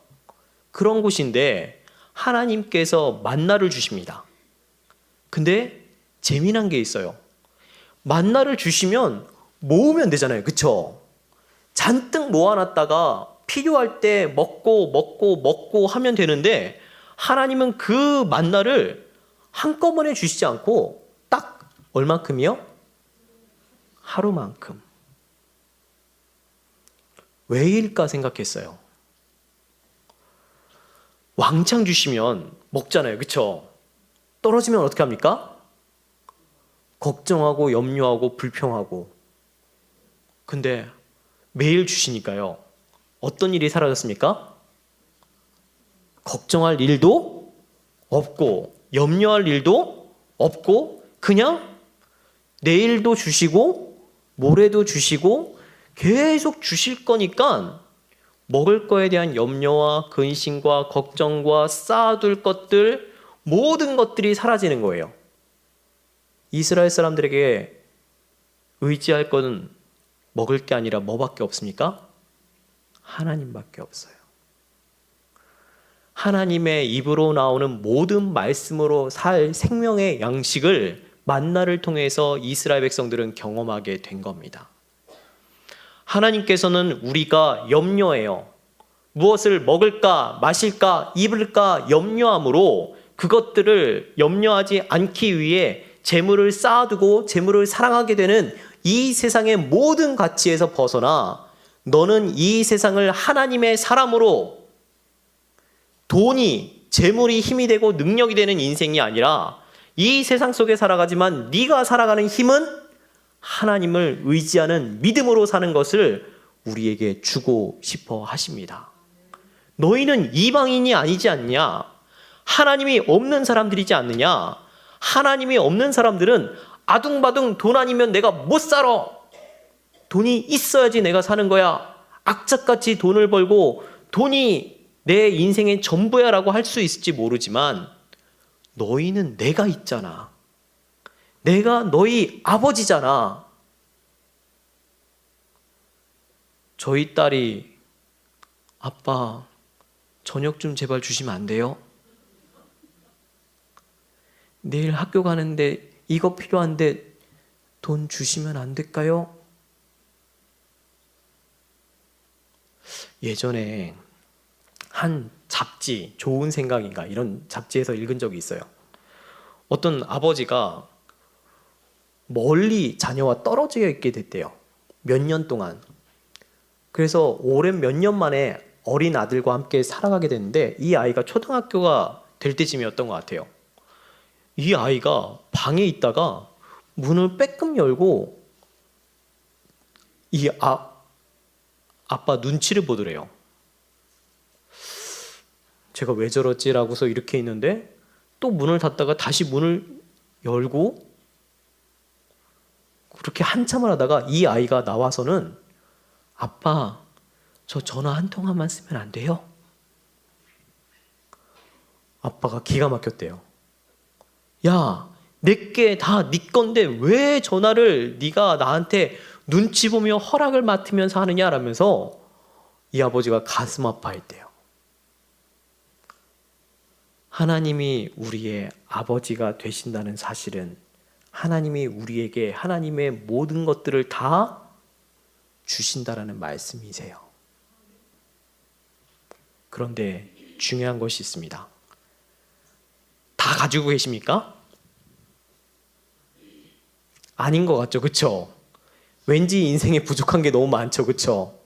그런 곳인데 하나님께서 만나를 주십니다. 근데 재미난 게 있어요. 만나를 주시면 모으면 되잖아요. 그쵸? 잔뜩 모아놨다가 필요할 때 먹고 하면 되는데 하나님은 그 만나를 한꺼번에 주시지 않고 딱 얼만큼이요? 하루만큼. 왜일까 생각했어요. 왕창 주시면 먹잖아요. 그쵸? 떨어지면 어떻게 합니까? 걱정하고 염려하고 불평하고. 근데 매일 주시니까요. 어떤 일이 사라졌습니까? 걱정할 일도 없고 염려할 일도 없고 그냥 내일도 주시고 모레도 주시고 계속 주실 거니까 먹을 거에 대한 염려와 근심과 걱정과 쌓아둘 것들 모든 것들이 사라지는 거예요. 이스라엘 사람들에게 의지할 것은 먹을 게 아니라 뭐밖에 없습니까? 하나님밖에 없어요. 하나님의 입으로 나오는 모든 말씀으로 살 생명의 양식을 만나를 통해서 이스라엘 백성들은 경험하게 된 겁니다. 하나님께서는 우리가 염려해요. 무엇을 먹을까, 마실까, 입을까 염려함으로 그것들을 염려하지 않기 위해 재물을 쌓아두고 재물을 사랑하게 되는 이 세상의 모든 가치에서 벗어나 너는 이 세상을 하나님의 사람으로 돈이, 재물이 힘이 되고 능력이 되는 인생이 아니라 이 세상 속에 살아가지만 네가 살아가는 힘은 하나님을 의지하는 믿음으로 사는 것을 우리에게 주고 싶어 하십니다. 너희는 이방인이 아니지 않냐? 하나님이 없는 사람들이지 않느냐? 하나님이 없는 사람들은 아둥바둥 돈 아니면 내가 못 살아. 돈이 있어야지 내가 사는 거야. 악착같이 돈을 벌고 돈이 내 인생의 전부야라고 할 수 있을지 모르지만 너희는 내가 있잖아. 내가 너희 아버지잖아. 저희 딸이 아빠 저녁 좀 제발 주시면 안 돼요? 내일 학교 가는데 이거 필요한데 돈 주시면 안 될까요? 예전에 한 잡지, 좋은 생각인가 이런 잡지에서 읽은 적이 있어요. 어떤 아버지가 멀리 자녀와 떨어져 있게 됐대요. 몇 년 동안. 그래서 오랜 몇 년 만에 어린 아들과 함께 살아가게 됐는데 이 아이가 초등학교가 될 때쯤이었던 것 같아요. 이 아이가 방에 있다가 문을 빼끔 열고 이 아빠 눈치를 보더래요. 제가 왜 저러지라고서 이렇게 있는데 또 문을 닫다가 다시 문을 열고 그렇게 한참을 하다가 이 아이가 나와서는 아빠 저 전화 한 통화만 쓰면 안 돼요? 아빠가 기가 막혔대요. 야, 내게 다 네 건데 왜 전화를 네가 나한테 눈치 보며 허락을 맡으면서 하느냐라면서 이 아버지가 가슴 아파했대요. 하나님이 우리의 아버지가 되신다는 사실은 하나님이 우리에게 하나님의 모든 것들을 다 주신다라는 말씀이세요. 그런데 중요한 것이 있습니다. 다 가지고 계십니까? 아닌 것 같죠, 그렇죠? 왠지 인생에 부족한 게 너무 많죠, 그렇죠?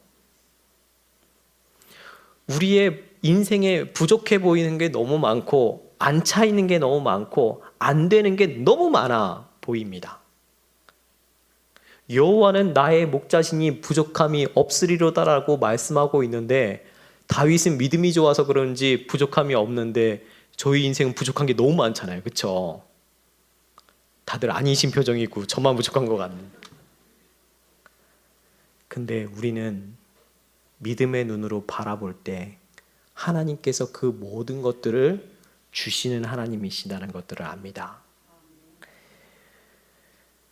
우리의 인생에 부족해 보이는 게 너무 많고 안 차 있는 게 너무 많고 안 되는 게 너무 많아 보입니다. 여호와는 나의 목자시니 부족함이 없으리로다라고 말씀하고 있는데 다윗은 믿음이 좋아서 그런지 부족함이 없는데 저희 인생은 부족한 게 너무 많잖아요. 그렇죠? 다들 아니신 표정이고 저만 부족한 것 같네. 근데 우리는 믿음의 눈으로 바라볼 때 하나님께서 그 모든 것들을 주시는 하나님이시다는 것들을 압니다.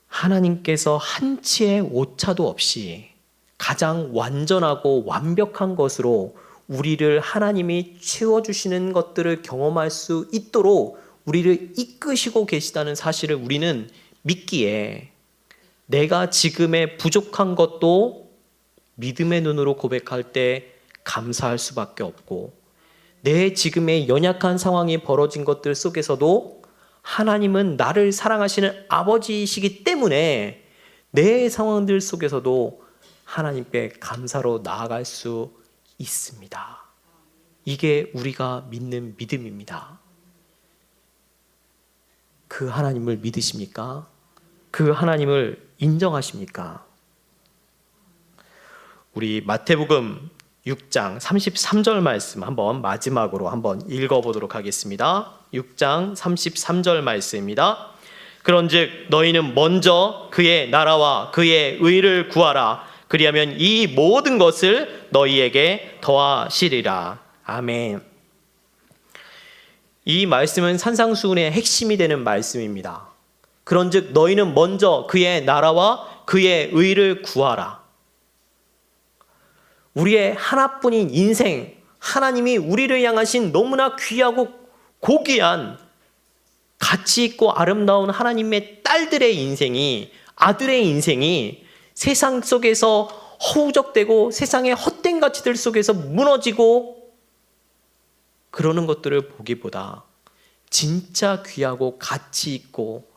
하나님께서 한치의 오차도 없이 가장 완전하고 완벽한 것으로 우리를 하나님이 채워주시는 것들을 경험할 수 있도록 우리를 이끄시고 계시다는 사실을 우리는 믿기에 내가 지금의 부족한 것도 믿음의 눈으로 고백할 때 감사할 수밖에 없고 내 지금의 연약한 상황이 벌어진 것들 속에서도 하나님은 나를 사랑하시는 아버지이시기 때문에 내 상황들 속에서도 하나님께 감사로 나아갈 수 있습니다. 이게 우리가 믿는 믿음입니다. 그 하나님을 믿으십니까? 그 하나님을 인정하십니까? 우리 마태복음 6장 33절 말씀 한번 마지막으로 한번 읽어보도록 하겠습니다. 6장 33절 말씀입니다. 그런즉 너희는 먼저 그의 나라와 그의 의를 구하라. 그리하면 이 모든 것을 너희에게 더하시리라. 아멘. 이 말씀은 산상수훈의 핵심이 되는 말씀입니다. 그런즉 너희는 먼저 그의 나라와 그의 의를 구하라. 우리의 하나뿐인 인생, 하나님이 우리를 향하신 너무나 귀하고 고귀한 가치 있고 아름다운 하나님의 딸들의 인생이, 아들의 인생이 세상 속에서 허우적대고 세상의 헛된 가치들 속에서 무너지고 그러는 것들을 보기보다 진짜 귀하고 가치 있고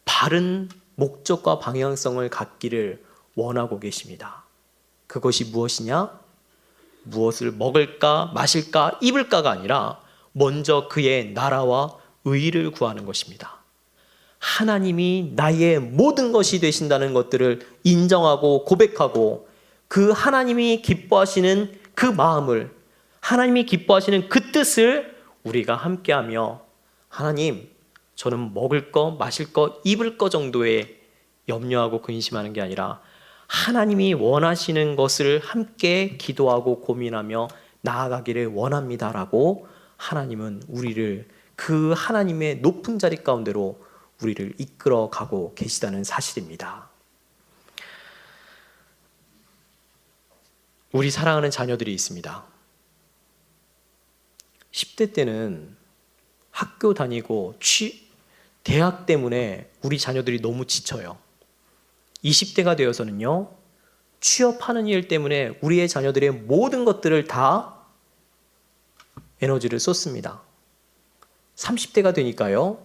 바른 목적과 방향성을 갖기를 원하고 계십니다. 그것이 무엇이냐? 무엇을 먹을까, 마실까, 입을까가 아니라 먼저 그의 나라와 의를 구하는 것입니다. 하나님이 나의 모든 것이 되신다는 것들을 인정하고 고백하고 그 하나님이 기뻐하시는 그 마음을, 하나님이 기뻐하시는 그 뜻을 우리가 함께하며 하나님, 저는 먹을 거, 마실 거, 입을 거 정도에 염려하고 근심하는 게 아니라 하나님이 원하시는 것을 함께 기도하고 고민하며 나아가기를 원합니다라고 하나님은 우리를 그 하나님의 높은 자리 가운데로 우리를 이끌어 가고 계시다는 사실입니다. 우리 사랑하는 자녀들이 있습니다. 10대 때는 학교 다니고 대학 때문에 우리 자녀들이 너무 지쳐요. 20대가 되어서는요, 취업하는 일 때문에 우리의 자녀들의 모든 것들을 다 에너지를 쏟습니다. 30대가 되니까요,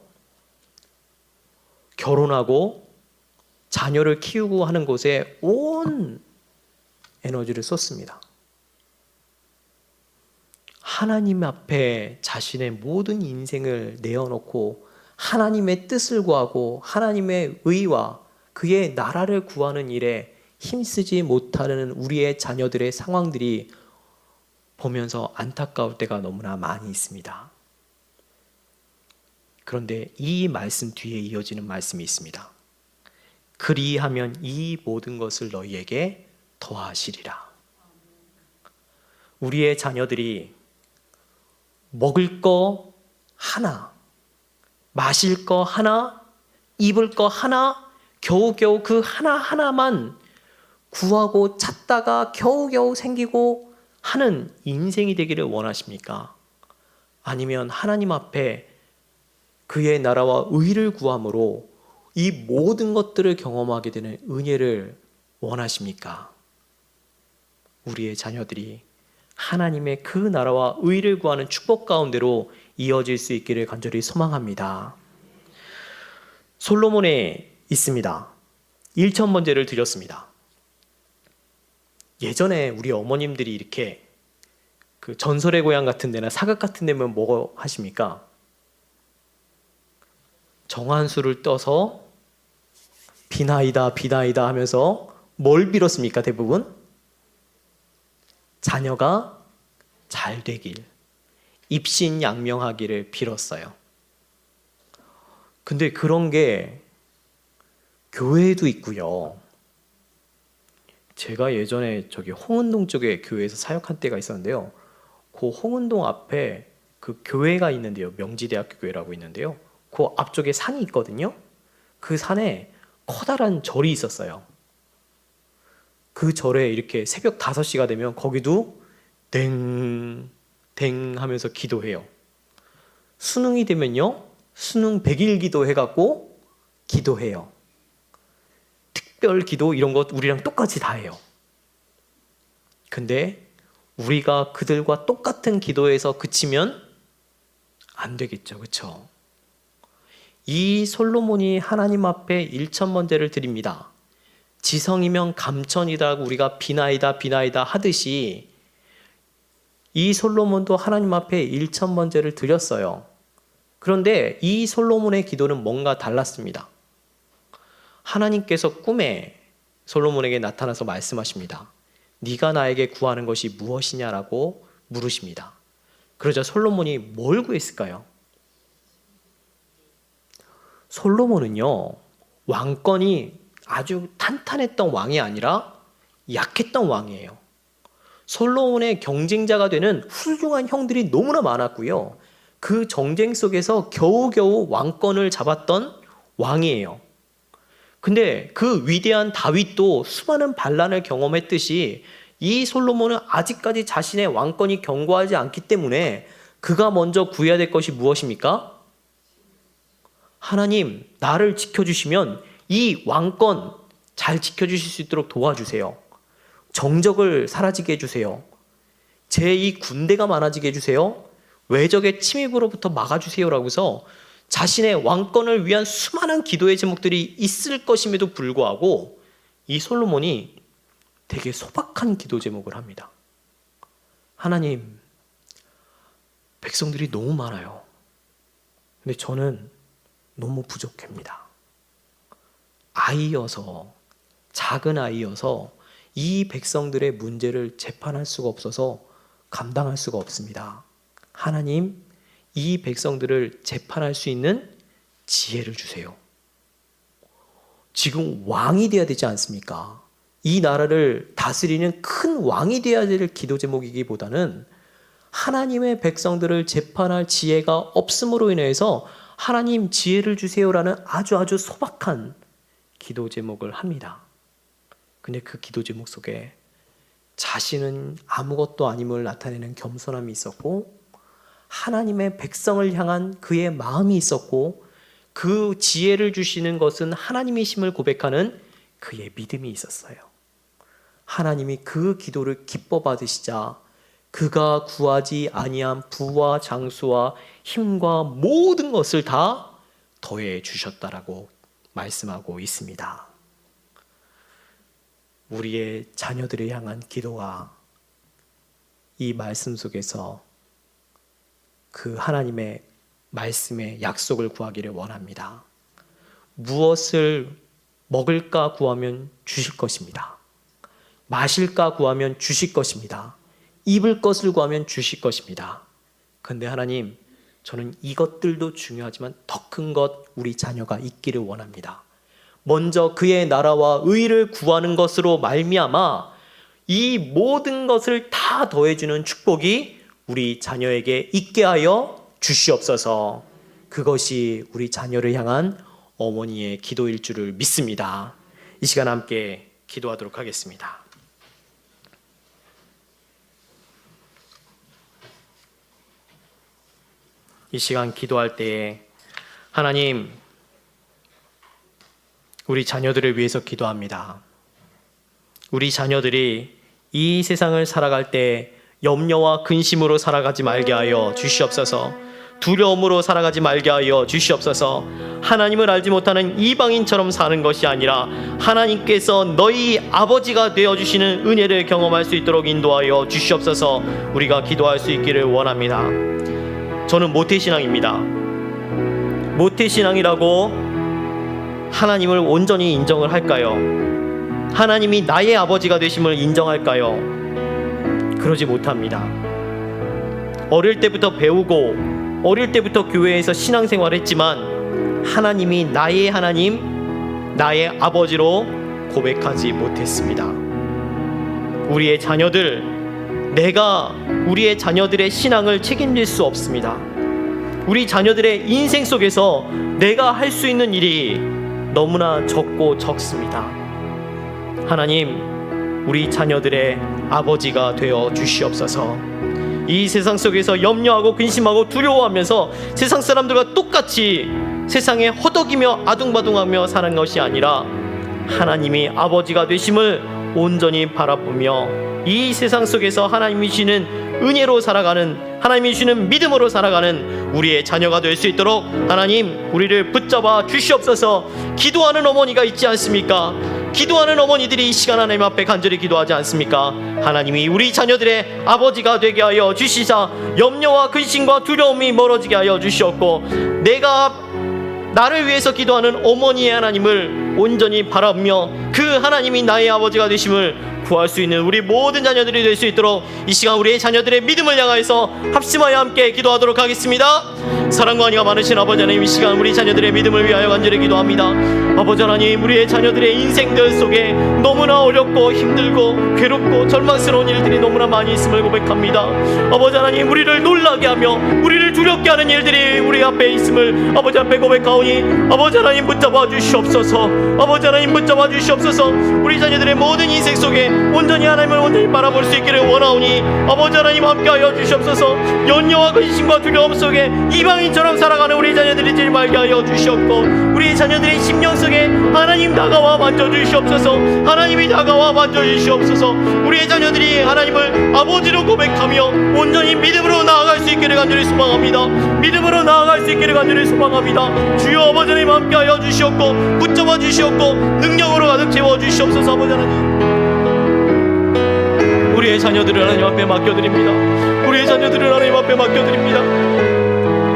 결혼하고 자녀를 키우고 하는 곳에 온 에너지를 쏟습니다. 하나님 앞에 자신의 모든 인생을 내어놓고 하나님의 뜻을 구하고 하나님의 의와 그의 나라를 구하는 일에 힘쓰지 못하는 우리의 자녀들의 상황들이 보면서 안타까울 때가 너무나 많이 있습니다. 그런데 이 말씀 뒤에 이어지는 말씀이 있습니다. 그리하면 이 모든 것을 너희에게 더하시리라. 우리의 자녀들이 먹을 거 하나, 마실 거 하나, 입을 거 하나, 겨우겨우 그 하나하나만 구하고 찾다가 겨우겨우 생기고 하는 인생이 되기를 원하십니까? 아니면 하나님 앞에 그의 나라와 의를 구함으로 이 모든 것들을 경험하게 되는 은혜를 원하십니까? 우리의 자녀들이 하나님의 그 나라와 의를 구하는 축복 가운데로 이어질 수 있기를 간절히 소망합니다. 솔로몬에 있습니다. 1,000번제를 드렸습니다. 예전에 우리 어머님들이 이렇게 그 전설의 고향 같은 데나 사극 같은 데면 뭐 하십니까? 정한수를 떠서 비나이다 비나이다 하면서 뭘 빌었습니까? 대부분 자녀가 잘 되길, 입신양명하기를 빌었어요. 근데 그런 게 교회에도 있고요. 제가 예전에 저기 홍은동 쪽에 교회에서 사역한 때가 있었는데요. 그 홍은동 앞에 그 교회가 있는데요. 명지대학교 교회라고 있는데요. 그 앞쪽에 산이 있거든요. 그 산에 커다란 절이 있었어요. 그 절에 이렇게 새벽 5시가 되면 거기도 댕 하면서 기도해요. 수능이 되면요, 수능 100일 기도 해갖고 기도해요. 특별 기도 이런 것 우리랑 똑같이 다 해요. 근데 우리가 그들과 똑같은 기도에서 그치면 안 되겠죠, 그렇죠? 이 솔로몬이 하나님 앞에 1,000번제를 드립니다. 지성이면 감천이다라고 우리가 비나이다 하듯이 이 솔로몬도 하나님 앞에 1,000번제를 드렸어요. 그런데 이 솔로몬의 기도는 뭔가 달랐습니다. 하나님께서 꿈에 솔로몬에게 나타나서 말씀하십니다. 네가 나에게 구하는 것이 무엇이냐라고 물으십니다. 그러자 솔로몬이 뭘 구했을까요? 솔로몬은요, 왕권이 아주 탄탄했던 왕이 아니라 약했던 왕이에요. 솔로몬의 경쟁자가 되는 훌륭한 형들이 너무나 많았고요. 그 정쟁 속에서 겨우겨우 왕권을 잡았던 왕이에요. 근데 그 위대한 다윗도 수많은 반란을 경험했듯이 이 솔로몬은 아직까지 자신의 왕권이 견고하지 않기 때문에 그가 먼저 구해야 될 것이 무엇입니까? 하나님, 나를 지켜주시면 이 왕권 잘 지켜주실 수 있도록 도와주세요. 정적을 사라지게 해주세요. 제 이 군대가 많아지게 해주세요. 외적의 침입으로부터 막아주세요라고 해서 자신의 왕권을 위한 수많은 기도의 제목들이 있을 것임에도 불구하고 이 솔로몬이 되게 소박한 기도 제목을 합니다. 하나님, 백성들이 너무 많아요. 근데 저는 너무 부족합니다. 아이여서, 작은 아이여서 이 백성들의 문제를 재판할 수가 없어서 감당할 수가 없습니다. 하나님, 이 백성들을 재판할 수 있는 지혜를 주세요. 지금 왕이 돼야 되지 않습니까? 이 나라를 다스리는 큰 왕이 돼야 될 기도 제목이기보다는 하나님의 백성들을 재판할 지혜가 없음으로 인해서 하나님 지혜를 주세요라는 아주 소박한 기도 제목을 합니다. 근데 그 기도 제목 속에 자신은 아무것도 아님을 나타내는 겸손함이 있었고 하나님의 백성을 향한 그의 마음이 있었고 그 지혜를 주시는 것은 하나님이심을 고백하는 그의 믿음이 있었어요. 하나님이 그 기도를 기뻐 받으시자 그가 구하지 아니한 부와 장수와 힘과 모든 것을 다 더해 주셨다라고 말씀하고 있습니다. 우리의 자녀들을 향한 기도가 이 말씀 속에서 그 하나님의 말씀의 약속을 구하기를 원합니다. 무엇을 먹을까 구하면 주실 것입니다. 마실까 구하면 주실 것입니다. 입을 것을 구하면 주실 것입니다. 그런데 하나님, 저는 이것들도 중요하지만 더 큰 것 우리 자녀가 있기를 원합니다. 먼저 그의 나라와 의를 구하는 것으로 말미암아 이 모든 것을 다 더해주는 축복이 우리 자녀에게 있게 하여 주시옵소서. 그것이 우리 자녀를 향한 어머니의 기도일 줄을 믿습니다. 이 시간 함께 기도하도록 하겠습니다. 이 시간 기도할 때에 하나님, 우리 자녀들을 위해서 기도합니다. 우리 자녀들이 이 세상을 살아갈 때 염려와 근심으로 살아가지 말게 하여 주시옵소서. 두려움으로 살아가지 말게 하여 주시옵소서. 하나님을 알지 못하는 이방인처럼 사는 것이 아니라 하나님께서 너희 아버지가 되어주시는 은혜를 경험할 수 있도록 인도하여 주시옵소서. 우리가 기도할 수 있기를 원합니다. 저는 모태신앙입니다. 모태신앙이라고 하나님을 온전히 인정을 할까요? 하나님이 나의 아버지가 되심을 인정할까요? 그러지 못합니다. 어릴 때부터 배우고 어릴 때부터 교회에서 신앙생활을 했지만 하나님이 나의 하나님, 나의 아버지로 고백하지 못했습니다. 우리의 자녀들의 신앙을 책임질 수 없습니다. 우리 자녀들의 인생 속에서 내가 할 수 있는 일이 너무나 적고 적습니다. 하나님, 우리 자녀들의 아버지가 되어 주시옵소서. 이 세상 속에서 염려하고 근심하고 두려워하면서 세상 사람들과 똑같이 세상에 허덕이며 아둥바둥하며 사는 것이 아니라 하나님이 아버지가 되심을 온전히 바라보며 이 세상 속에서 하나님이 주시는 은혜로 살아가는, 하나님이 주시는 믿음으로 살아가는 우리의 자녀가 될 수 있도록 하나님, 우리를 붙잡아 주시옵소서. 기도하는 어머니가 있지 않습니까? 기도하는 어머니들이 이 시간 하나님 앞에 간절히 기도하지 않습니까? 하나님이 우리 자녀들의 아버지가 되게 하여 주시사 염려와 근심과 두려움이 멀어지게 하여 주시옵고, 나를 위해서 기도하는 어머니의 하나님을 온전히 바라보며 그 하나님이 나의 아버지가 되심을 구할 수 있는 우리 모든 자녀들이 될 수 있도록 이 시간 우리의 자녀들의 믿음을 향하여서 합심하여 함께 기도하도록 하겠습니다. 사랑과 은혜가 많으신 아버지 하나님, 이 시간 우리 자녀들의 믿음을 위하여 간절히 기도합니다. 아버지 하나님, 우리의 자녀들의 인생들 속에 너무나 어렵고 힘들고 괴롭고 절망스러운 일들이 너무나 많이 있음을 고백합니다. 아버지 하나님, 우리를 놀라게 하며 우리를 두렵게 하는 일들이 우리 앞에 있음을 아버지 앞에 고백하오니 아버지 하나님 붙잡아 주시옵소서. 아버지 하나님 붙잡아 주시옵소서. 우리 자녀들의 모든 인생 속에 온전히 하나님을 온전히 바라볼 수 있기를 원하오니 아버지 하나님 함께하여 주시옵소서. 염려와 근심과 두려움 속에 이방인처럼 살아가는 우리 자녀들이 되지 말게 하여 주시옵고, 우리 자녀들의 심령 속에 하나님 다가와 만져주시옵소서. 하나님이 다가와 만져주시옵소서. 우리의 자녀들이 하나님을 아버지로 고백하며 온전히 믿음으로 나아갈 수 있기를 간절히 소망합니다. 믿음으로 나아갈 수 있기를 간절히 소망합니다. 주여 아버지 하나님 함께하여 주시옵고 붙잡아 주시옵고 능력으로 가득 채워 주시옵소서. 아버지 하나님, 우리의 자녀들을 하나님 앞에 맡겨드립니다. 우리의 자녀들을 하나님 앞에 맡겨드립니다.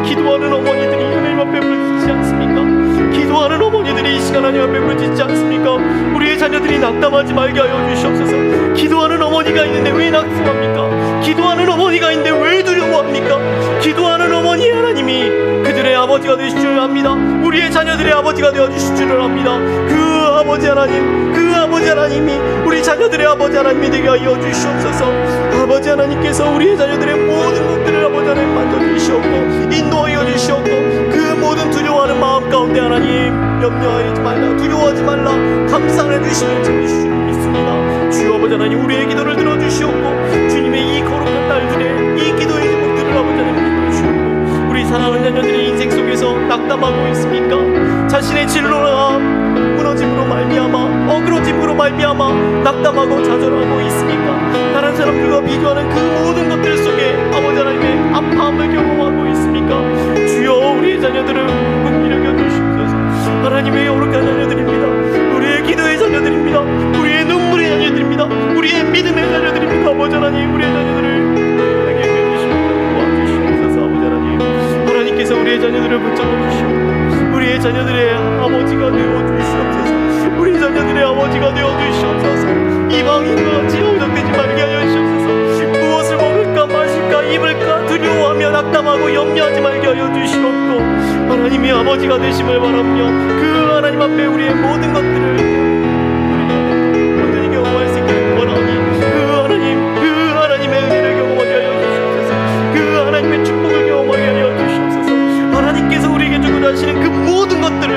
기도하는 어머니들이 하나님 앞에 부르짖지 않습니까? 기도하는 어머니들이 이 시간 하나님 앞에 부르짖지 않습니까? 우리의 자녀들이 낙담하지 말게 하여 주시옵소서. 기도하는 어머니가 있는데 왜 낙담합니까? 기도하는 어머니가 있는데 왜 두려워합니까? 기도하는 어머니 하나님이 그들의 아버지가 되실 줄 압니다. 우리의 자녀들의 아버지가 되어주실 줄을 압니다. 그 아버지 하나님, 그 아버지 하나님이 우리 자녀들의 아버지 하나님이 되게 하여 주시옵소서. 아버지 하나님께서 우리의 자녀들의 모든 것들을 아버지 하나님 만져주시옵고 인도하여 주시옵고, 그 모든 두려워하는 마음 가운데 하나님 염려하지 말라, 두려워하지 말라, 감상해 주시는 줄 믿습니다. 주여 아버지 하나님, 우리의 기도를 들어주시옵고 주님의 이 거룩한 날들에 이 기도의 제목들을 아버지 하나님 들어주시옵고, 우리 사랑하는 자녀들이 인생 속에서 낙담하고 있습니까? 자신의 진로가 무너짐으로 말미암아, 어그러짐으로 말미암아 낙담하고 좌절하고 있습니까? 다른 사람들과 비교하는 그 모든 것들 속에 아버지 하나님의 아파함을 경험하고 있습니까? 주여 우리의 자녀들을 긍휼히 여겨주시옵소서. 하나님의 거룩한 자녀들입니다. 우리의 기도의 자녀들입니다. 우리의 눈물의 자녀들입니다. 우리의 믿음의 자녀들입니다. 아버지 하나님, 우리의 자녀들을 도와주시옵소서. 아버지 하나님, 하나님께서 우리의 자녀들을 붙잡아 주시옵고 우리의 자녀들의 아버지가 되어주시옵소서. 우리 자녀들의 아버지가 되어주시옵소서. 이방인과 같이 허덕되지 말게 하여 주시옵소서. 무엇을 먹을까 마실까 입을까 두려워하며 낙담하고 염려하지 말게 하여 주시옵고, 하나님이 아버지가 되심을 바라며 그 하나님 앞에 우리의 모든 것들을 온전히 경험할 수 있기를 원하오니 그 하나님의 은혜를 경험하게 하여 주시옵소서. 그 하나님의 축복을 경험하게 하여 주시옵소서. 하나님께서 우리에게 주고자 하시는 그 모든 것들을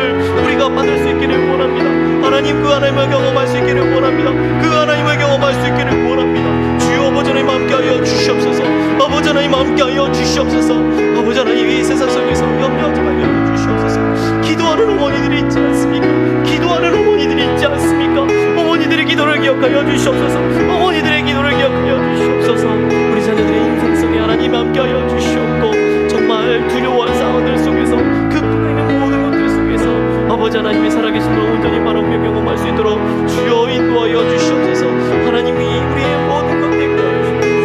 우리가 받을 수 있기를 원합니다. 하나님, 그 하나님을 경험할 수 있기를 원합니다. 그 하나님을 경험할 수 있기를 원합니다. 주여 아버지 하나님 함께하여 주시옵소서. 아버지 하나님 함께하여 주시옵소서. 아버지 하나님, 이 세상 속에서 염려하지 말게 하여 주시옵소서. 기도하는 어머니들이 있지 않습니까? 기도하는 어머니들이 있지 않습니까? 어머니들의 기도를 기억하여 주시옵소서. 어머니들의 기도를 기억하여 주시옵소서. 우리 자녀들의 인생 속에 하나님 함께하여 주시옵고, 정말 두려워한 상황들 속에서 극복하는 모든 것들 속에서 아버지 하나님의 살아계심을 온전히 바라보며 경험할 수 있도록 주여 인도하여 주시옵소서. 하나님이 우리의 모든 것들을 도와주시옵소서.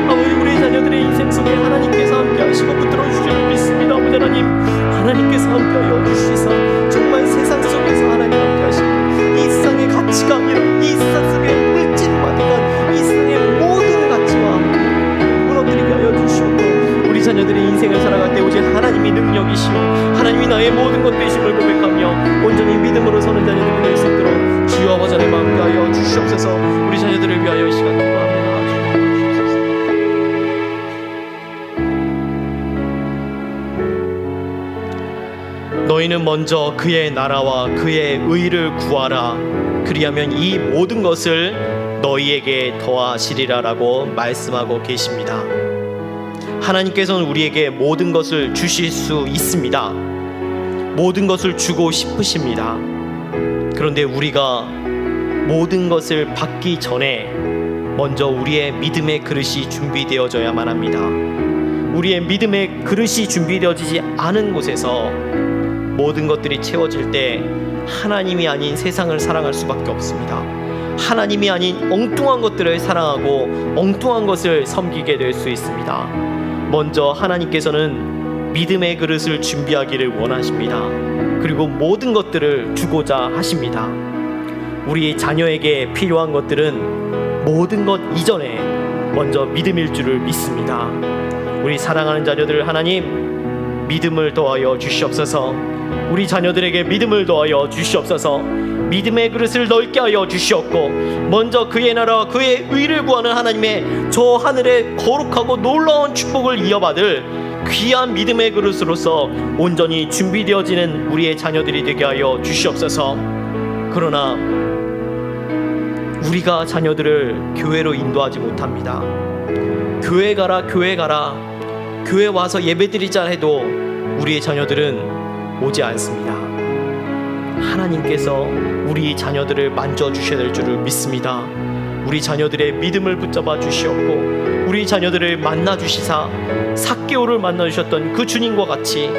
아버지, 우리 자녀들의 인생 속에 하나님께서 함께 하시고 붙들어 주시를 믿습니다. 아버지 하나님, 하나님께서 함께 하여 주시사 정말 세상 속에서 하나님 함께 하시고 이 세상의 가치가 아니라 이 세상 속의 물질만이란 이 세상의 모든 가치와 무너뜨리게 하여 주시옵고, 주시옵소서. 우리 자녀들을 위하여 이 시간 기도합니다. 너희는 먼저 그의 나라와 그의 의를 구하라. 그리하면 이 모든 것을 너희에게 더하시리라 라고 말씀하고 계십니다. 하나님께서는 우리에게 모든 것을 주실 수 있습니다. 모든 것을 주고 싶으십니다. 그런데 우리가 모든 것을 받기 전에 먼저 우리의 믿음의 그릇이 준비되어져야만 합니다. 우리의 믿음의 그릇이 준비되어지지 않은 곳에서 모든 것들이 채워질 때 하나님이 아닌 세상을 사랑할 수밖에 없습니다. 하나님이 아닌 엉뚱한 것들을 사랑하고 엉뚱한 것을 섬기게 될 수 있습니다. 먼저 하나님께서는 믿음의 그릇을 준비하기를 원하십니다. 그리고 모든 것들을 주고자 하십니다. 우리 자녀에게 필요한 것들은 모든 것 이전에 먼저 믿음일 줄을 믿습니다. 우리 사랑하는 자녀들, 하나님 믿음을 더하여 주시옵소서. 우리 자녀들에게 믿음을 더하여 주시옵소서. 믿음의 그릇을 넓게 하여 주시옵고 먼저 그의 나라와 그의 의를 구하는 하나님의 저 하늘의 거룩하고 놀라운 축복을 이어받을 귀한 믿음의 그릇으로서 온전히 준비되어지는 우리의 자녀들이 되게 하여 주시옵소서. 그러나 우리가 자녀들을 교회로 인도하지 못합니다. 교회 가라, 교회 가라, 교회 와서 예배드리자 해도 우리의 자녀들은 오지 않습니다. 하나님께서 우리 자녀들을 만져주셔야 될 줄을 믿습니다. 우리 자녀들의 믿음을 붙잡아 주시옵고 우리 자녀들을 만나주시사 삭개오를 만나주셨던 그 주님과 같이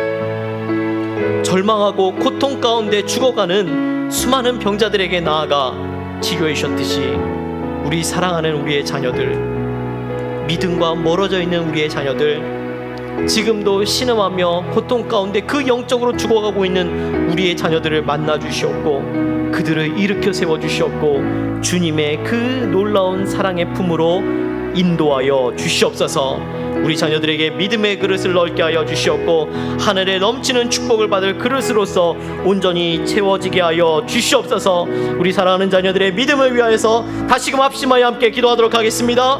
절망하고 고통 가운데 죽어가는 수많은 병자들에게 나아가 치료해 주셨듯이 우리 사랑하는 우리의 자녀들, 믿음과 멀어져 있는 우리의 자녀들, 지금도 신음하며 고통 가운데 그 영적으로 죽어가고 있는 우리의 자녀들을 만나 주시옵고 그들을 일으켜 세워 주시옵고 주님의 그 놀라운 사랑의 품으로 인도하여 주시옵소서. 우리 자녀들에게 믿음의 그릇을 넓게 하여 주시옵고 하늘에 넘치는 축복을 받을 그릇으로서 온전히 채워지게 하여 주시옵소서. 우리 사랑하는 자녀들의 믿음을 위하여서 다시금 합심하여 함께 기도하도록 하겠습니다.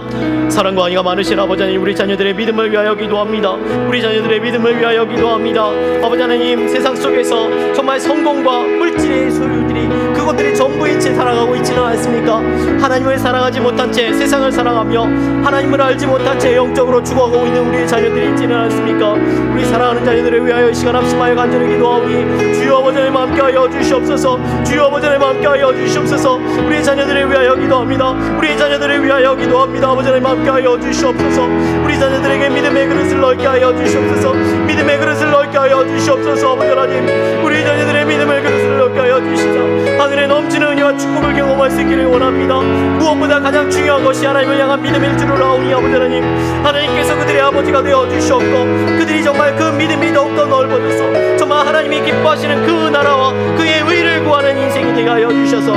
사랑과 은혜가 많으신 아버지 하나님, 우리 자녀들의 믿음을 위하여 기도합니다. 우리 자녀들의 믿음을 위하여 기도합니다. 아버지 하나님, 세상 속에서 정말 성공과 물질의 소유들이 그것들이 전부인 채 살아가고 있지는 않습니까? 하나님을 사랑하지 못한 채 세상을 사랑하며 하나님을 알지 못한 채 영적으로 죽어가고 있는 우리의 자녀들이 있지는 않습니까? 우리 사랑하는 자녀들을 위하여 이 시간 합심하여 간절히 기도하오니 주여 아버지 하나님 함께하여 주시옵소서. 주여 아버지 하나님 함께하여 주시옵소서. 우리의 자녀들을 위하여 기도합니다. 우리의 자녀들을 위하여 기도합니다. 아버지 하나님 함께하여 주시옵소서. 우리 자녀들에게 믿음의 그릇을 넓게 하여 주시옵소서. 믿음의 그릇을 넓게 하여 주시옵소서. 아버지 하나님, 우리 자녀들의 믿음의 그릇을 넓게 하여 주시자 하늘에 넘치는 은혜와 축복을 경험할 수 있기를 원합니다. 무엇보다 가장 중요한 것이 하나님을 향한 믿음일 줄을 아오니 아버지 하나님, 하나님께서 그들의 아버지가 되어 주시옵고 그들이 정말 그 믿음이 더욱더 넓어져서 정말 하나님이 기뻐하시는 그 나라와 그의 의를 구하는 인생이 되게 하여 주셔서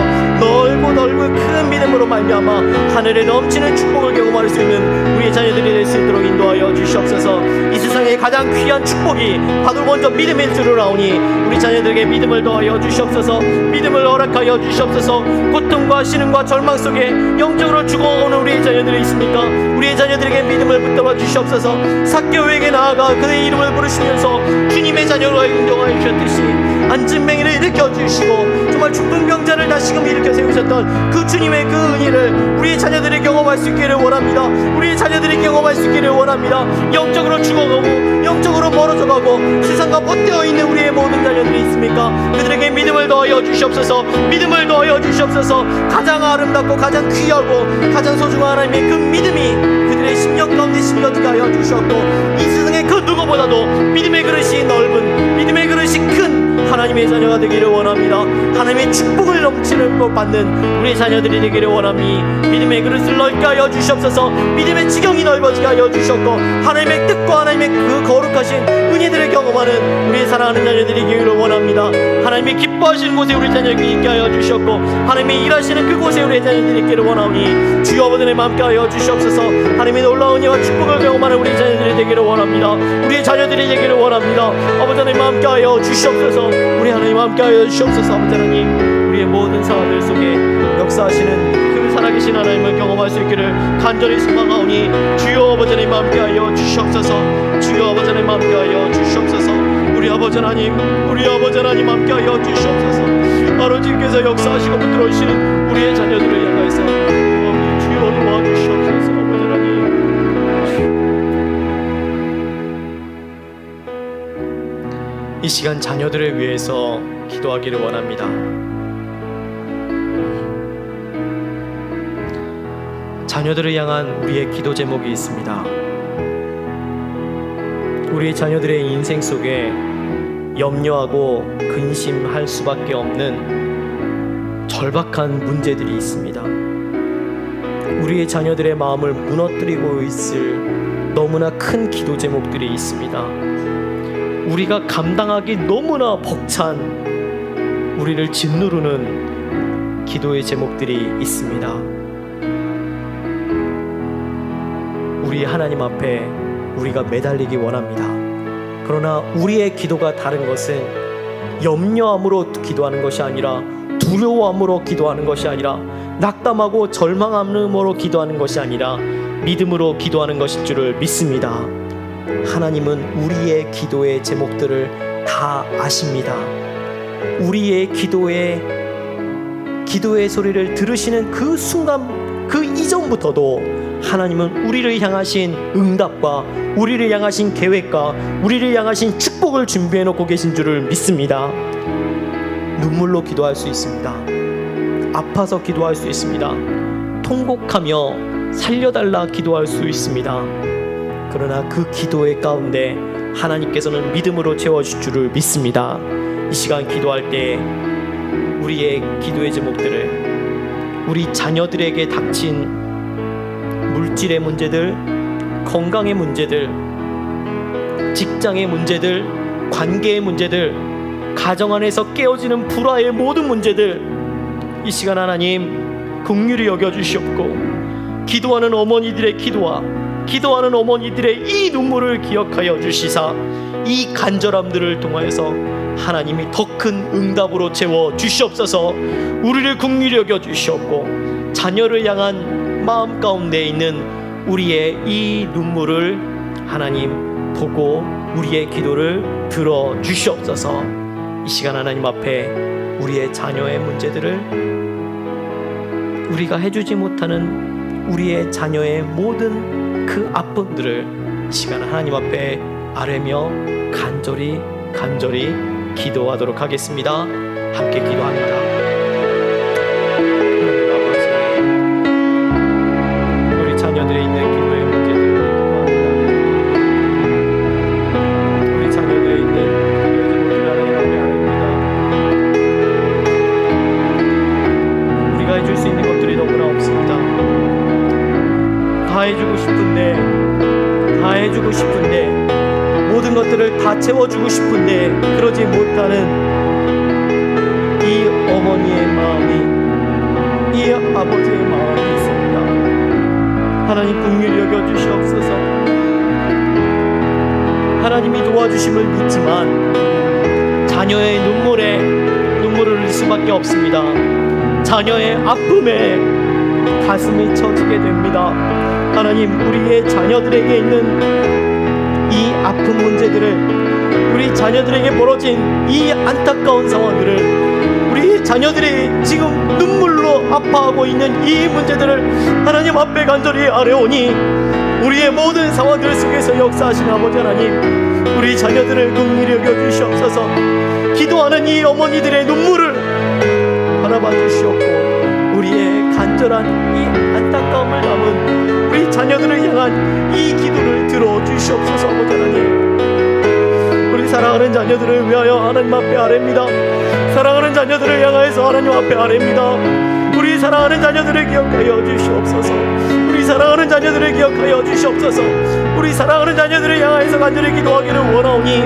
넓고 큰 믿음으로 말미암아 하늘에 넘치는 축복을 경험할 수 있는 우리의 자녀들이 될 수 있도록 인도하여 주시옵소서. 이 세상에 가장 귀한 축복이 바로 먼저 믿음일 줄을 아오니 우리 자녀들에게 믿음을 더하여 주시옵소서. 믿음을 허락하여 주시옵소서. 고통과 신음과 절망 속에 영적으로 죽어오는 우리의 자녀들이 있습니까? 우리의 자녀들에게 믿음을 붙잡아 주시옵소서. 삭개오에게 나아가 그의 이름을 부르시면서 주님의 자녀로 인정하여 주셨듯이 앉은 맹인을 일으켜 주시고 정말 죽은 병자를 다시금 일으켜 세우셨던 그 주님의 그 은혜를 우리의 자녀들이 경험할 수 있기를 원합니다. 우리의 자녀들이 경험할 수 있기를 원합니다. 영적으로 죽어가고 영적으로 멀어져가고 세상과 못되어 있는 우리의 모든 자녀들이 있습니까? 그들에게 믿음을 더하여 주시옵소서. 믿음을 더하여 주시옵소서. 가장 아름답고 가장 귀하고 가장 소중한 하나님의 그 믿음이 그들의 심령 가운데 심겨지게 하여 주시옵고 이 세상의 그 누구보다도 믿음의 그릇이 넓은 믿음의 그릇이 큰 하나님의 자녀가 되기를 원합니다. 하나님의 축복을 넘치는 것 받는 우리 자녀들이 되기를 원하니 믿음의 그릇을 넓게 하여 주시옵소서. 믿음의 지경이 넓어지게 하여 주셨고 하나님의 뜻과 하나님의 그 거룩하신 은혜들을 경험하는 우리 사랑하는 자녀들이 되기를 원합니다. 하나님의 기뻐하시는 곳에 우리 자녀들이 있게 하여 주셨고 하나님의 일하시는 그곳에 우리 자녀들이 있기를 원하오니 주여 아버지 하나님 함께 하여 주시옵소서. 하나님의 놀라운 은혜와 축복을 경험하는 우리 자녀들이 되기를 원합니다. 우리의 자녀들이 되기를 원합니다. 아버지 하나님 함께 하여 주시옵소서. 우리 하나님 함께 하여 주시옵소서. 아버지 하나님, 우리의 모든 상황들 속에 역사하시는 그 기도할 수 있기를 간절히 소망하오니 주여 아버지 하나님 함께하여 주시옵소서. 주여 아버지 하나님 함께하여 주시옵소서. 우리 아버지 하나님 함께하여 주시옵소서. 아버지께서 역사하시고 붙들어 오시는 우리의 자녀들을 향하여서 주여 도와주시옵소서. 아버지 하나님 이 시간 자녀들을 위해서 기도하기를 원합니다. 자녀들을 향한 우리의 기도 제목이 있습니다. 우리 자녀들의 인생 속에 염려하고 근심할 수밖에 없는 절박한 문제들이 있습니다. 우리의 자녀들의 마음을 무너뜨리고 있을 너무나 큰 기도 제목들이 있습니다. 우리가 감당하기 너무나 벅찬 우리를 짓누르는 기도의 제목들이 있습니다. 우리 하나님 앞에 우리가 매달리기 원합니다. 그러나 우리의 기도가 다른 것은 염려함으로 기도하는 것이 아니라 두려워함으로 기도하는 것이 아니라 낙담하고 절망함으로 기도하는 것이 아니라 믿음으로 기도하는 것일 줄을 믿습니다. 하나님은 우리의 기도의 제목들을 다 아십니다. 우리의 기도의 소리를 들으시는 그 순간, 그 이전부터도 하나님은 우리를 향하신 응답과 우리를 향하신 계획과 우리를 향하신 축복을 준비해 놓고 계신 줄을 믿습니다. 눈물로 기도할 수 있습니다. 아파서 기도할 수 있습니다. 통곡하며 살려달라 기도할 수 있습니다. 그러나 그 기도의 가운데 하나님께서는 믿음으로 채워줄 줄을 믿습니다. 이 시간 기도할 때 우리의 기도의 제목들을, 우리 자녀들에게 닥친 물질의 문제들, 건강의 문제들, 직장의 문제들, 관계의 문제들, 가정 안에서 깨어지는 불화의 모든 문제들, 이 시간 하나님 긍휼히 여겨주시옵고 기도하는 어머니들의 기도와 기도하는 어머니들의 이 눈물을 기억하여 주시사 이 간절함들을 통하여서 하나님이 더 큰 응답으로 채워 주시옵소서. 우리를 긍휼히 여겨 주시옵고 자녀를 향한 마음 가운데 있는 우리의 이 눈물을 하나님 보고 우리의 기도를 들어 주시옵소서. 이 시간 하나님 앞에 우리의 자녀의 문제들을, 우리가 해주지 못하는 우리의 자녀의 모든 그 아픔들을 이 시간 하나님 앞에 아뢰며 간절히 기도하도록 하겠습니다. 함께 기도합니다. 우리 자녀들의 있는 기도의 문제들을 기도합니다. 우리 자녀들의 있는 기도의 제목을 하나님 앞에 아뢰입니다. 우리가 해줄 수 있는 것들이 너무나 없습니다. 다 해주고 싶은데 모든 것들을 다 채워주고 싶은데 그러지 못하는 이 어머니의 마음이, 이 아버지의 마음이 있습니다. 하나님 긍휼히 여겨주시옵소서. 하나님이 도와주심을 믿지만 자녀의 눈물을 흘릴 수밖에 없습니다. 자녀의 아픔에 가슴이 처지게 됩니다. 하나님, 우리의 자녀들에게 있는 이 아픈 문제들을, 우리 자녀들에게 벌어진 이 안타까운 상황들을, 우리 자녀들이 지금 눈물로 아파하고 있는 이 문제들을 하나님 앞에 간절히 아뢰오니 우리의 모든 상황들 속에서 역사하신 아버지 하나님, 우리 자녀들을 긍휼히 여겨주시옵소서. 기도하는 이 어머니들의 눈물을 바라봐 주시옵고 우리의 간절한 이 안타까움을 담은 우리 자녀들을 향한 이 기도를 들어주시옵소서. 아버지 하나님, 우리 사랑하는 자녀들을 위하여 하나님 앞에 아뢰입니다. 사랑하는 자녀들을 향하여서 하나님 앞에 아뢰입니다. 우리 사랑하는 자녀들을 기억하여 주시옵소서. 우리 사랑하는 자녀들을 기억하여 주시옵소서. 우리 사랑하는 자녀들을 향하여서 간절히 기도하기를 원하오니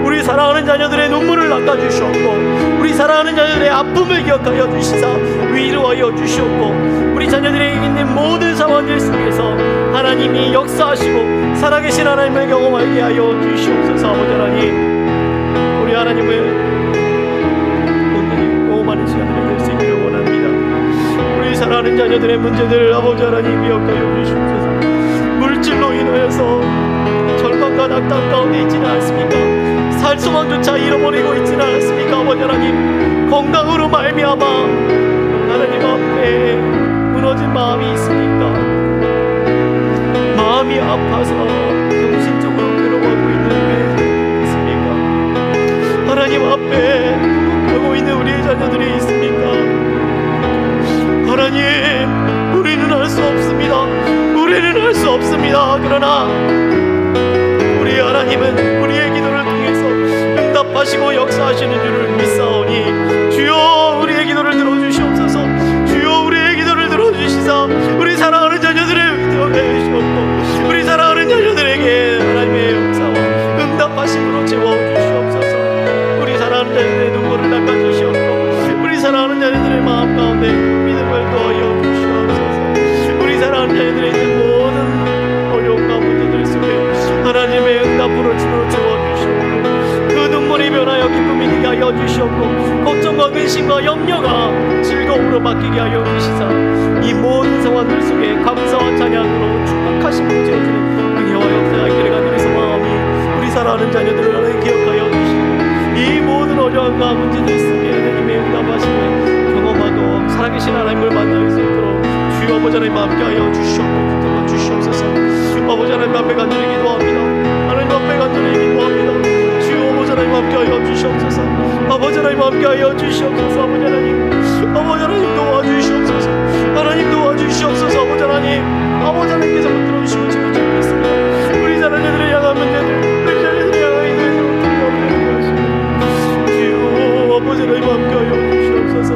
우리 사랑하는 자녀들의 눈물을 닦아주시옵고 우리 사랑하는 자녀들의 아픔을 기억하여 주시사 위로하여 주시옵고 우리 자녀들에게 있는 모든 상황들 속에서 하나님이 역사하시고 살아계신 하나님을 경험하게 하여 주시옵소서. 아버지 하나님, 우리 하나님을 온전히 많은 시간을 낼 수 있기를 원합니다. 우리 사랑하는 자녀들의 문제들을 아버지 하나님 기억하여 주시옵소서. 물질로 인하여서 절망과 낙담 가운데 있지는 않습니까? 살 소망조차 잃어버리고 있지는 않습니까? 아버지 하나님, 건강으로 말미암아 하나님 앞에 무너진 마음이 있습니까? 마음이 아파서 정신적으로 괴로워하고 있는 게 있습니까? 하나님 앞에 하고 있는 우리의 자녀들이 있습니까? 하나님, 우리는 할 수 없습니다. 우리는 할 수 없습니다. 그러나 우리 하나님은 우리의 기도를 통해서 응답하시고 역사하시는 줄을 믿사오니 주여 우리의 기도를 들어주시옵소서. 주여 우리의 기도를 들어주시사 우리 사랑하는 자녀들의 기도해 주시옵고 우리 사랑하는 자녀들에게 하나님의 역사와 응답하심으로 채워주시옵소서. 우리 사랑하는 자녀들의 눈물을 닦아주시옵고 우리 사랑하는 자녀들의 마음 가운데 믿음을 더하여 주시옵소서. 우리 사랑하는 자녀들의 있는 모든 어려움과 문제들 속에 하나님의 응답으로 주로 채워주시옵고 그 눈물이 변하여 기쁨이 되게 하여 주시옵고 걱정과 근심과 염려가 즐거움으로 바뀌게 하여 주시사 이 모든 상황들 속에 감사와 찬양으로 축복하심으로 채워주는 은혜와 역사가 있기를 간절해서 마음이 우리 사랑하는 자녀들을 하나님 기억하여 주시고 이 모든 어려움과 문제들 속에 하나님의 응답하심을 경험하고 살아계신 하나님을 만날 수 있도록 주여 아버지 하나님 함께 하여 주시옵고 주시옵소서. 아버지 하나님 앞에 간절히 기도합니다. 하나님 앞에 간절히 기도합니다. 주여 아버지 하나님 함께 하여 주시옵소서. 아버지 하나님 함께 하여 주시옵소서. 아버지 하나님 도와주시옵소서. 하나님 도와주시옵소서. 아버지 하나님께서 들어주시고 지금 있습니다. 우리 자녀들을 향한 문제들 우리 자녀들을 향한 인생을 주여 아버지 하나님 함께 하여 주시옵소서.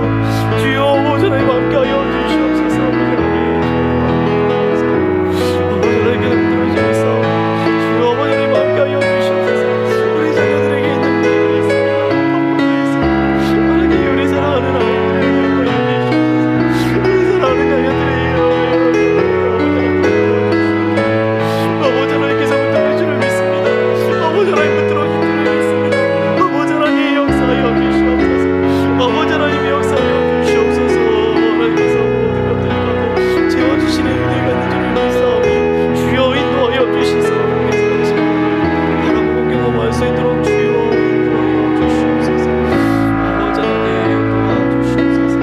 주여 아버지 하나님 함께 하여 주시옵소서. 아버지 하나님께서 들어주시고 있어. 주여 아버지 하나님 함께 하여 주시옵소서. 우리 자녀들에게 있는 문제가 있습니다. 하나님 우리 사랑하는 아이들을 기억하여 주시옵소서. 우리 사랑하는 자녀들의 아버지 하나님께서 붙들어 주를 믿습니다. 아버지 하나님 붙들어 주를 믿습니다. 아버지 하나님 역사하여 주시옵소서. 아버지 하나님 역사하여 주시옵소서. 하나님께서 모든 것들 가운데 채워주시는 은혜가 있는 줄을 믿사오니 주여 인도하여 주시소. 바라보고 경험할 수 있도록 주여 인도하여 주시옵소서. 아버지 하나님 도와주시옵소서.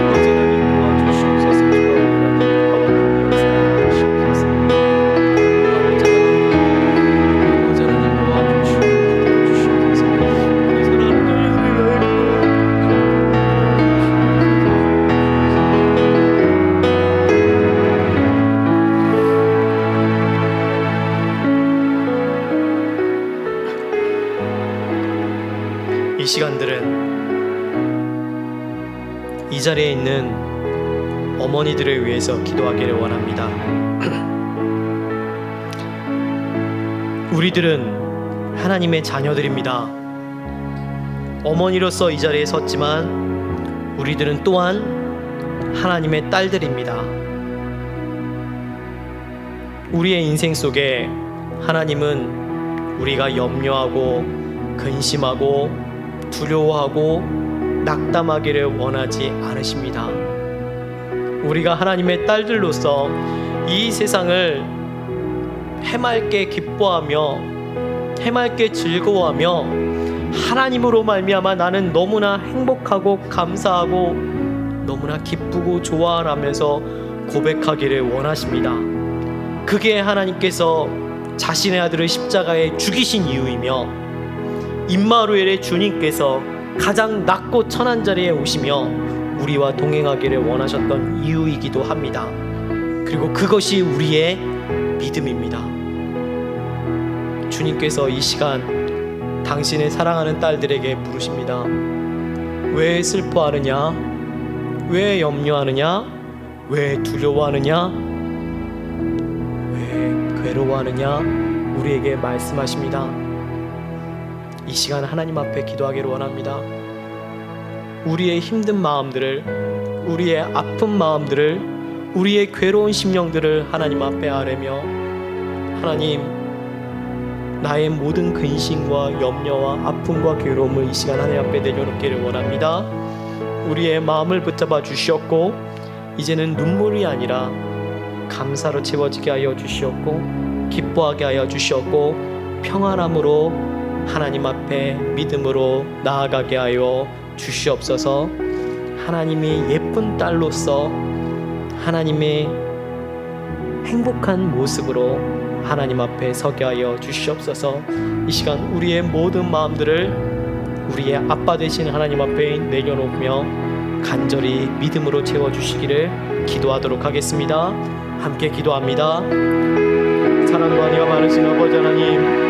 아버지 하나님 도와주시옵소서. 주여 하나님 역사하여 주시옵소서. 아버지 하나님 도와주시옵소서. 우리 사랑하는 자녀들을 위하여 이 시간들은 이 자리에 있는 어머니들을 위해서 기도하기를 원합니다. 우리들은 하나님의 자녀들입니다. 어머니로서 이 자리에 섰지만 우리들은 또한 하나님의 딸들입니다. 우리의 인생 속에 하나님은 우리가 염려하고 근심하고 두려워하고 낙담하기를 원하지 않으십니다. 우리가 하나님의 딸들로서 이 세상을 해맑게 기뻐하며 해맑게 즐거워하며 하나님으로 말미암아 나는 너무나 행복하고 감사하고 너무나 기쁘고 좋아하면서 고백하기를 원하십니다. 그게 하나님께서 자신의 아들을 십자가에 죽이신 이유이며 임마누엘의 주님께서 가장 낮고 천한 자리에 오시며 우리와 동행하기를 원하셨던 이유이기도 합니다. 그리고 그것이 우리의 믿음입니다. 주님께서 이 시간 당신의 사랑하는 딸들에게 물으십니다. 왜 슬퍼하느냐? 왜 염려하느냐? 왜 두려워하느냐? 왜 괴로워하느냐? 우리에게 말씀하십니다. 이 시간 하나님 앞에 기도하기를 원합니다. 우리의 힘든 마음들을, 우리의 아픈 마음들을, 우리의 괴로운 심령들을 하나님 앞에 아뢰며 하나님, 나의 모든 근심과 염려와 아픔과 괴로움을 이 시간 하나님 앞에 내려놓기를 원합니다. 우리의 마음을 붙잡아 주시옵고 이제는 눈물이 아니라 감사로 채워지게 하여 주시옵고 기뻐하게 하여 주시옵고 평안함으로 하나님 앞에 믿음으로 나아가게 하여 주시옵소서. 하나님의 예쁜 딸로서 하나님의 행복한 모습으로 하나님 앞에 서게 하여 주시옵소서. 이 시간 우리의 모든 마음들을 우리의 아빠 되신 하나님 앞에 내려놓으며 간절히 믿음으로 채워주시기를 기도하도록 하겠습니다. 함께 기도합니다. 사랑과 은혜가 많으신 아버지 하나님,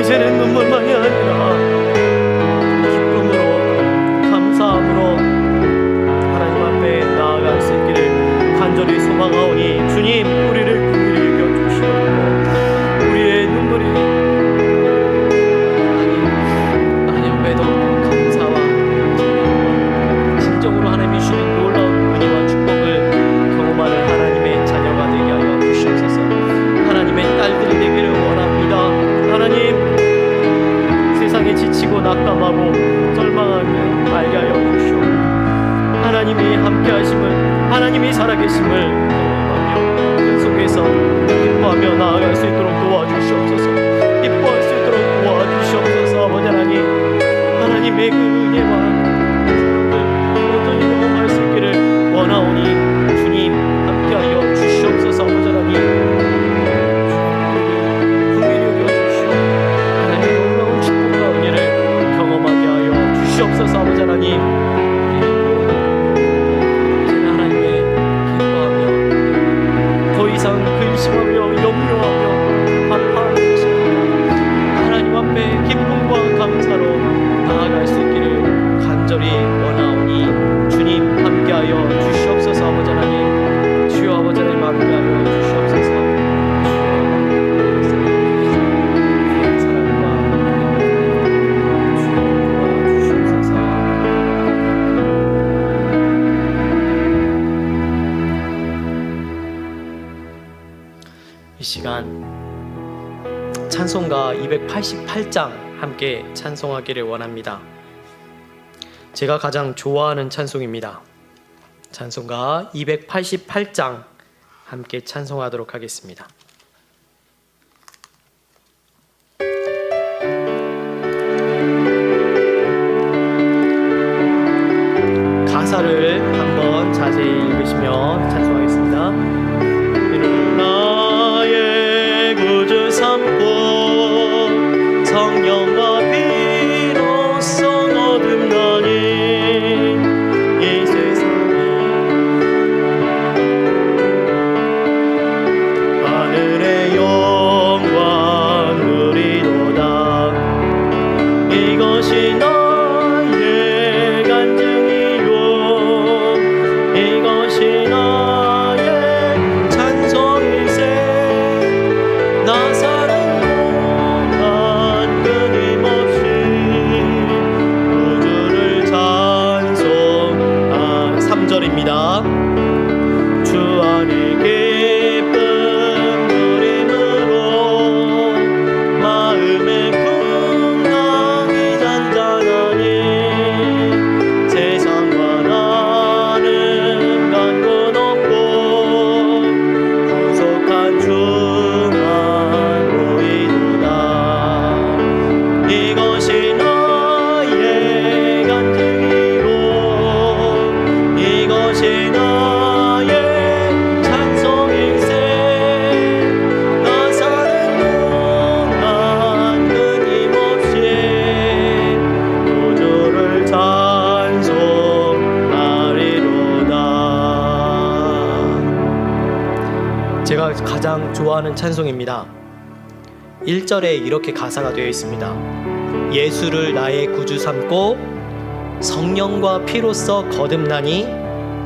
이제는 눈물만이 아니라 기쁨으로 감사함으로 하나님 앞에 나아갈 수 있기를 간절히 소망하오니 주님, 우리를 긍휼히 여겨주시옵고 우리의 눈물이 하나님 앞에도 감사와 진정으로 하나님이 주시는 놀라운 은혜와 축복을 경험하는 하나님의 자녀가 되게 하여 주시옵소서. 하나님의 딸들이 되기를 원합니다. 하나님, 세상에 지치고 낙담하고 절망하며 알게 하여 주시옵고 하나님이 함께 하심을, 하나님이 살아계심을 경험하며 그 속에서 기뻐하며 나아갈 수 있도록 도와주시옵소서. 기뻐할 수 있도록 도와주시옵소서. 아버지 하나님, 하나님의 그 은혜와 온전히 경험할 수 있기를 원하오니 주님 함께 하여 주시옵소서. 아버지 하나님, 주시옵소서. 아버지 하나님, 이제는 하나님의 기뻐하며 더 이상 근심하며 염려하며 아파하는 것이 아니라 하나님 앞에 기쁨과 감사로 나아갈 수 있기를 간절히 원하오니 주님 함께하여 주시옵소서. 아버지 하나님, 주여 아버지 하나님 함께하여 주시옵소서. 이 시간 찬송가 288장 함께 찬송하기를 원합니다. 제가 가장 좋아하는 찬송입니다. 찬송가 288장 함께 찬송하도록 하겠습니다. 가사를 한번 자세히 읽으시며 찬송하겠습니다. 삼고 성령과 비로소 얻음나니 이 세상에 안에 좋아하는 찬송입니다. 1절에 이렇게 가사가 되어 있습니다. 예수를 나의 구주 삼고 성령과 피로써 거듭나니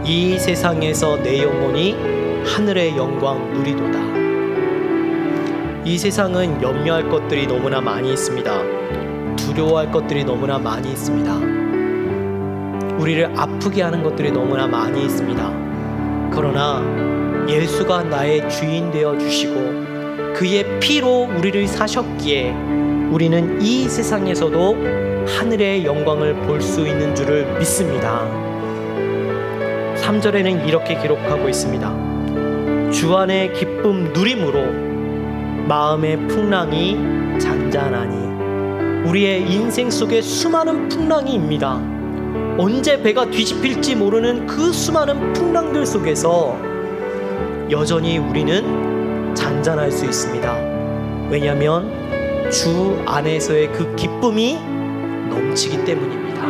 이 세상에서 내 영혼이 하늘의 영광 누리도다. 이 세상은 염려할 것들이 너무나 많이 있습니다. 두려워할 것들이 너무나 많이 있습니다. 우리를 아프게 하는 것들이 너무나 많이 있습니다. 그러나 예수가 나의 주인 되어 주시고 그의 피로 우리를 사셨기에 우리는 이 세상에서도 하늘의 영광을 볼 수 있는 줄을 믿습니다. 3절에는 이렇게 기록하고 있습니다. 주 안의 기쁨 누림으로 마음의 풍랑이 잔잔하니. 우리의 인생 속에 수많은 풍랑이입니다. 언제 배가 뒤집힐지 모르는 그 수많은 풍랑들 속에서 여전히 우리는 잔잔할 수 있습니다. 왜냐하면 주 안에서의 그 기쁨이 넘치기 때문입니다.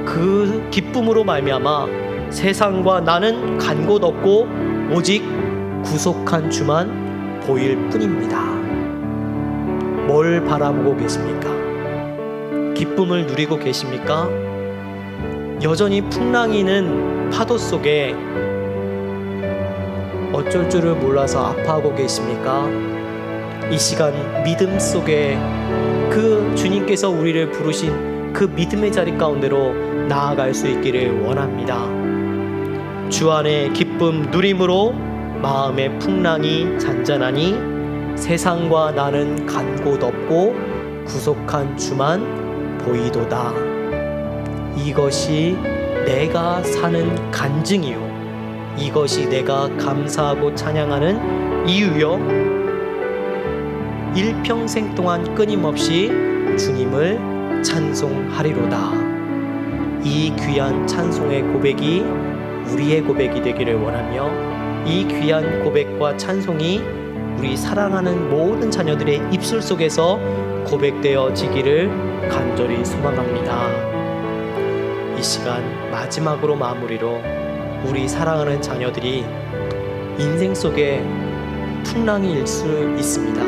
그 기쁨으로 말미암아 세상과 나는 간 곳 없고 오직 구속한 주만 보일 뿐입니다. 뭘 바라보고 계십니까? 기쁨을 누리고 계십니까? 여전히 풍랑이는 파도 속에 어쩔 줄을 몰라서 아파하고 계십니까? 이 시간 믿음 속에 그 주님께서 우리를 부르신 그 믿음의 자리 가운데로 나아갈 수 있기를 원합니다. 주 안에 기쁨 누림으로 마음의 풍랑이 잔잔하니 세상과 나는 간 곳 없고 구속한 주만 보이도다. 이것이 내가 사는 간증이요 이것이 내가 감사하고 찬양하는 이유요 일평생 동안 끊임없이 주님을 찬송하리로다. 이 귀한 찬송의 고백이 우리의 고백이 되기를 원하며 이 귀한 고백과 찬송이 우리 사랑하는 모든 자녀들의 입술 속에서 고백되어지기를 간절히 소망합니다. 이 시간 마지막으로 마무리로 우리 사랑하는 자녀들이 인생 속에 풍랑이 일 수 있습니다.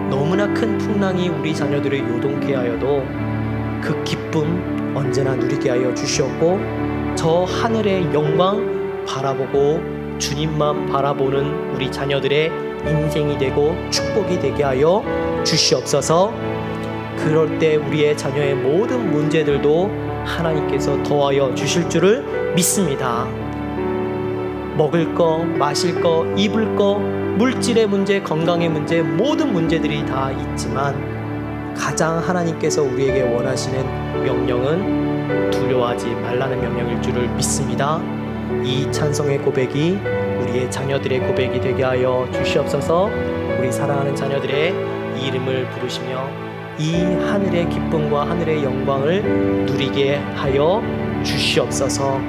너무나 큰 풍랑이 우리 자녀들을 요동케 하여도 그 기쁨 언제나 누리게 하여 주시었고 저 하늘의 영광 바라보고 주님만 바라보는 우리 자녀들의 인생이 되고 축복이 되게 하여 주시옵소서. 그럴 때 우리의 자녀의 모든 문제들도 하나님께서 더하여 주실 줄을 믿습니다. 먹을 거, 마실 거, 입을 거, 물질의 문제, 건강의 문제, 모든 문제들이 다 있지만 가장 하나님께서 우리에게 원하시는 명령은 두려워하지 말라는 명령일 줄을 믿습니다. 이 찬송의 고백이 우리의 자녀들의 고백이 되게 하여 주시옵소서. 우리 사랑하는 자녀들의 이름을 부르시며 이 하늘의 기쁨과 하늘의 영광을 누리게 하여 주시옵소서.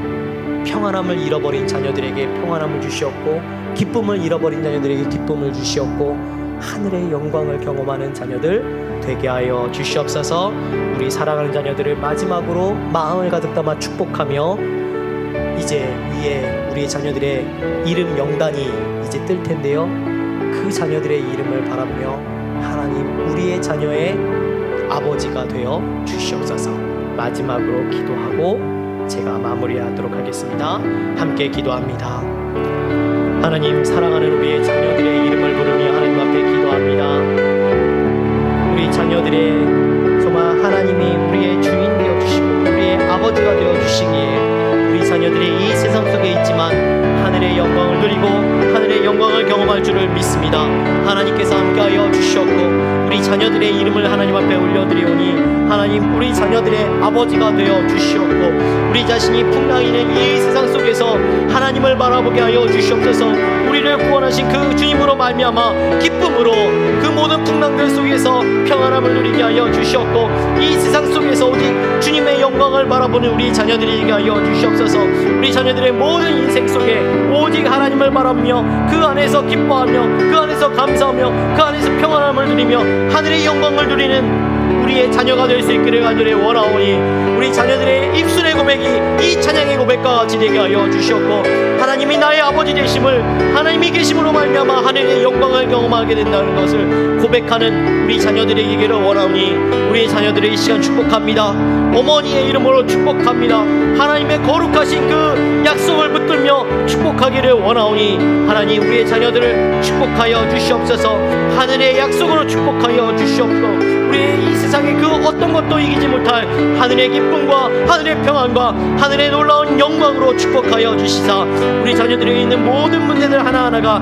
평안함을 잃어버린 자녀들에게 평안함을 주시었고 기쁨을 잃어버린 자녀들에게 기쁨을 주시었고 하늘의 영광을 경험하는 자녀들 되게 하여 주시옵소서. 우리 사랑하는 자녀들을 마지막으로 마음을 가득 담아 축복하며 이제 위에 우리 자녀들의 이름 명단이 이제 뜰 텐데요. 그 자녀들의 이름을 바라보며 하나님 우리의 자녀의 아버지가 되어 주시옵소서. 마지막으로 기도하고 제가 마무리하도록 하겠습니다. 함께 기도합니다. 하나님 사랑하는 우리의 자녀들의 이름을 부르며 하나님 앞에 기도합니다. 우리 자녀들의 정말 하나님이 우리의 주인 되어 주시고 우리의 아버지가 되어 주시기에 우리 자녀들이 이 세상 속에 있지만 하늘의 영광을 누리고 하늘의 영광을 경험할 줄을 믿습니다. 하나님께서 함께하여 주셨고 우리 자녀들의 이름을 하나님 앞에 올려드리오니 하나님 우리 자녀들의 아버지가 되어 주시었고 우리 자신이 풍랑이는 이 세상 속에서 하나님을 바라보게 하여 주시옵소서. 우리를 구원하신 그 주님으로 말미암아 기쁨으로 그 모든 풍랑들 속에서 평안함을 누리게 하여 주시었고 이 세상 속에서 오직 주님의 영광을 바라보는 우리 자녀들이 되게 하여 주시옵소서. 우리 자녀들의 모든 인생 속에 오직 하나님을 바라보며 그 안에서 기뻐하며 그 안에서 감사하며 그 안에서 평안함을 누리며 하늘의 영광을 누리는 우리의 자녀가 될 수 있기를 간절히 원하오니 우리 자녀들의 입술의 고백이 이 찬양의 고백과 같이 되게 하여 주시옵고 하나님이 나의 아버지 되심을 하나님이 계심으로 말미암아 하늘의 영광을 경험하게 된다는 것을 고백하는 우리 자녀들에게 되기를 원하오니 우리 자녀들의 이 시간 축복합니다. 어머니의 이름으로 축복합니다. 하나님의 거룩하신 그 약속을 붙들며 축복하기를 원하오니 하나님 우리의 자녀들을 축복하여 주시옵소서. 하늘의 약속으로 축복하여 주시옵소서. 우리의 이 세상의 그 어떤 것도 이기지 못할 하늘의 기쁨과 하늘의 평안과 하늘의 놀라운 영광으로 축복하여 주시사 우리 자녀들에게 있는 모든 문제들 하나하나가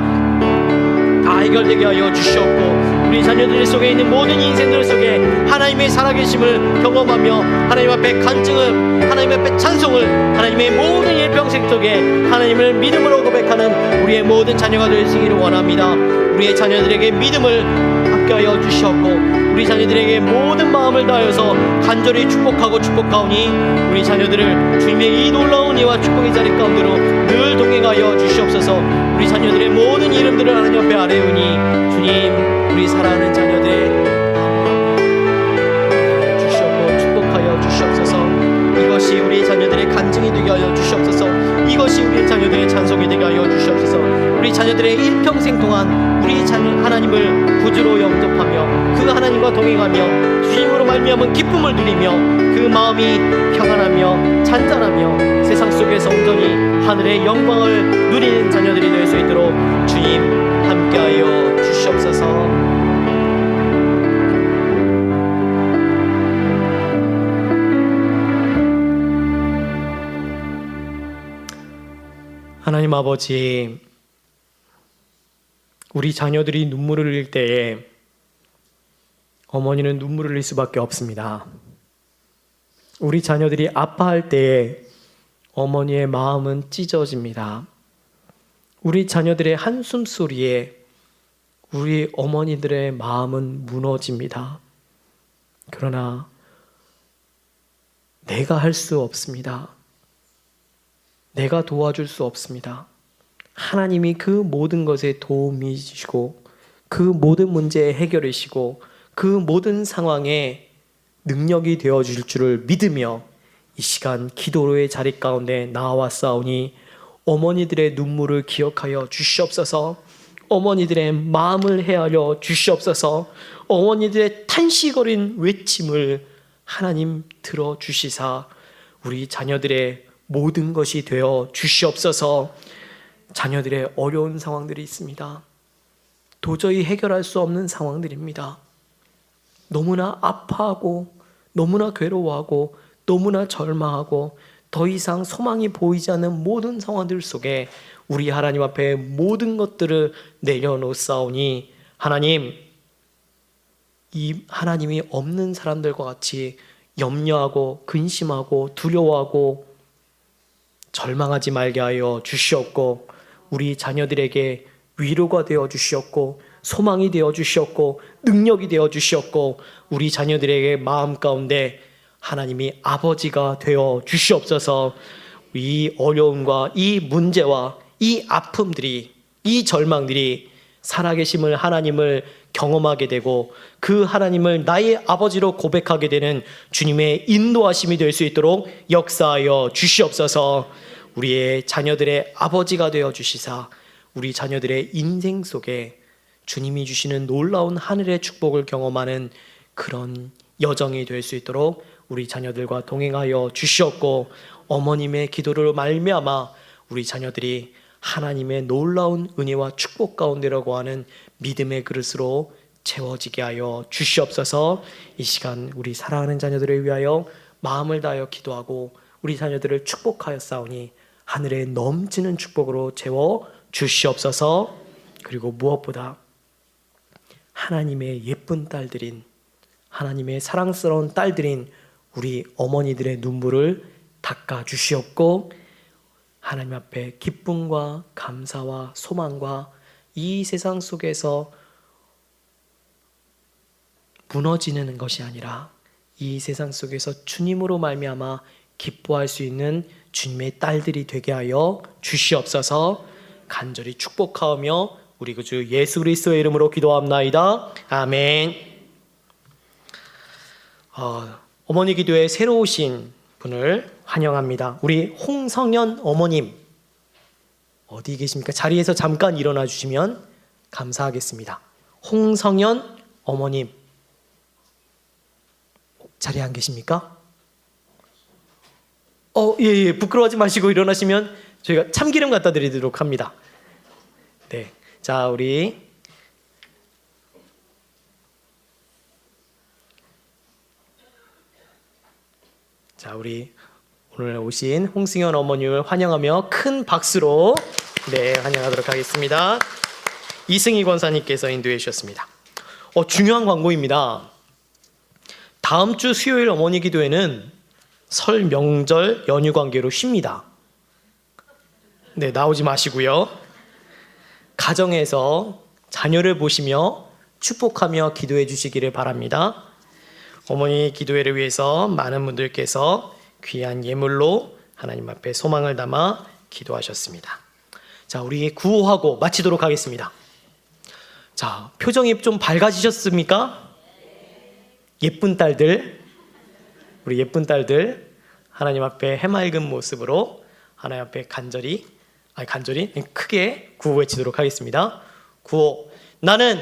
다 해결되게 하여 주시옵고 우리 자녀들 속에 있는 모든 인생들 속에 하나님의 살아계심을 경험하며 하나님 앞에 간증을 하나님 앞에 찬송을 하나님의 모든 일평생 속에 하나님을 믿음으로 고백하는 우리의 모든 자녀가 되시기를 원합니다. 우리의 자녀들에게 믿음을 함께하여 주시옵고 우리 자녀들에게 모든 마음을 다하여서 간절히 축복하오니 우리 자녀들을 주님의 이 놀라운 은혜와 축복의 자리 가운데로 늘 동행하여 주시옵소서. 우리 자녀들의 모든 이름들을 하나님 앞에 아뢰오니 주님 우리 사랑하는 자녀들의 주시옵고 축복하여 주시옵소서. 이것이 우리 자녀들의 간증이 되게 하여 주시옵소서. 이것이 우리 자녀들의 찬송이 되게 하여 주시옵소서. 우리 자녀들의 일평생 동안 우리 자녀 하나님을 구주로 영접하며 그 하나님과 동행하며 주님으로 말미암은 기쁨을 누리며 그 마음이 평안하며 잔잔하며 세상 속에서 온전히 하늘의 영광을 누리는 자녀들이 될 수 있도록 주님 함께하여 주시옵소서. 하나님 아버지, 우리 자녀들이 눈물을 흘릴 때에 어머니는 눈물을 흘릴 수밖에 없습니다. 우리 자녀들이 아파할 때에 어머니의 마음은 찢어집니다. 우리 자녀들의 한숨 소리에 우리 어머니들의 마음은 무너집니다. 그러나 내가 할 수 없습니다. 내가 도와줄 수 없습니다. 하나님이 그 모든 것에 도움이시고 그 모든 문제의 해결이시고 그 모든 상황에 능력이 되어줄 줄을 믿으며 이 시간 기도로의 자리 가운데 나와싸우니 어머니들의 눈물을 기억하여 주시옵소서. 어머니들의 마음을 헤아려 주시옵소서. 어머니들의 탄식거린 외침을 하나님 들어주시사 우리 자녀들의 모든 것이 되어 주시옵소서. 자녀들의 어려운 상황들이 있습니다. 도저히 해결할 수 없는 상황들입니다. 너무나 아파하고 너무나 괴로워하고 너무나 절망하고 더 이상 소망이 보이지 않는 모든 상황들 속에 우리 하나님 앞에 모든 것들을 내려놓사오니 하나님, 이 하나님이 없는 사람들과 같이 염려하고 근심하고 두려워하고 절망하지 말게 하여 주시옵고 우리 자녀들에게 위로가 되어 주시옵고 소망이 되어 주시옵고 능력이 되어 주시옵고 우리 자녀들에게 마음 가운데 하나님이 아버지가 되어 주시옵소서. 이 어려움과 이 문제와 이 아픔들이 이 절망들이 살아계심을 하나님을 경험하게 되고 그 하나님을 나의 아버지로 고백하게 되는 주님의 인도하심이 될 수 있도록 역사하여 주시옵소서. 우리의 자녀들의 아버지가 되어 주시사 우리 자녀들의 인생 속에 주님이 주시는 놀라운 하늘의 축복을 경험하는 그런 여정이 될 수 있도록 우리 자녀들과 동행하여 주시옵고 어머님의 기도를 말미암아 우리 자녀들이 하나님의 놀라운 은혜와 축복 가운데라고 하는 믿음의 그릇으로 채워지게 하여 주시옵소서. 이 시간 우리 사랑하는 자녀들을 위하여 마음을 다하여 기도하고 우리 자녀들을 축복하여 싸우니 하늘에 넘치는 축복으로 채워 주시옵소서. 그리고 무엇보다 하나님의 예쁜 딸들인 하나님의 사랑스러운 딸들인 우리 어머니들의 눈물을 닦아 주시옵고 하나님 앞에 기쁨과 감사와 소망과 이 세상 속에서 무너지는 것이 아니라 이 세상 속에서 주님으로 말미암아 기뻐할 수 있는 주님의 딸들이 되게 하여 주시옵소서. 간절히 축복하오며 우리 구주 예수 그리스도의 이름으로 기도합나이다. 아멘. 어머니 기도에 새로 오신 분을 환영합니다. 우리 홍성현 어머님 어디 계십니까? 자리에서 잠깐 일어나 주시면 감사하겠습니다. 홍성현 어머님 자리에 안 계십니까? 예, 부끄러워하지 마시고 일어나시면 저희가 참기름 갖다 드리도록 합니다. 네, 자 우리 오늘 오신 홍승현 어머님을 환영하며 큰 박수로 환영하도록 하겠습니다. 이승희 권사님께서 인도해 주셨습니다. 중요한 광고입니다. 다음 주 수요일 어머니 기도회는 설 명절 연휴 관계로 쉽니다. 네, 나오지 마시고요. 가정에서 자녀를 보시며 축복하며 기도해 주시기를 바랍니다. 어머니 기도회를 위해서 많은 분들께서 귀한 예물로 하나님 앞에 소망을 담아 기도하셨습니다. 자, 우리 구호하고 마치도록 하겠습니다. 자, 표정이 좀 밝아지셨습니까? 예쁜 딸들, 우리 예쁜 딸들 하나님 앞에 해맑은 모습으로 하나님 앞에 간절히 크게 구호 외치도록 하겠습니다. 구호. 나는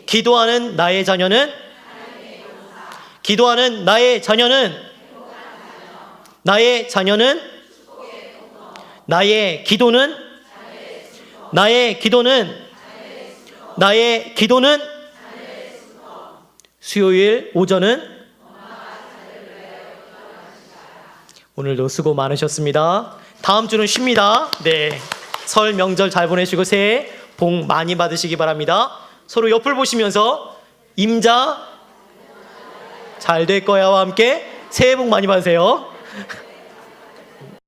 기도하는 나의 자녀는 나의 기도는 수요일 오전은 오늘도 수고 많으셨습니다. 다음 주는 쉽니다. 네, 설 명절 잘 보내시고 새해 복 많이 받으시기 바랍니다. 서로 옆을 보시면서 임자 잘 될 거야와 함께 새해 복 많이 받으세요.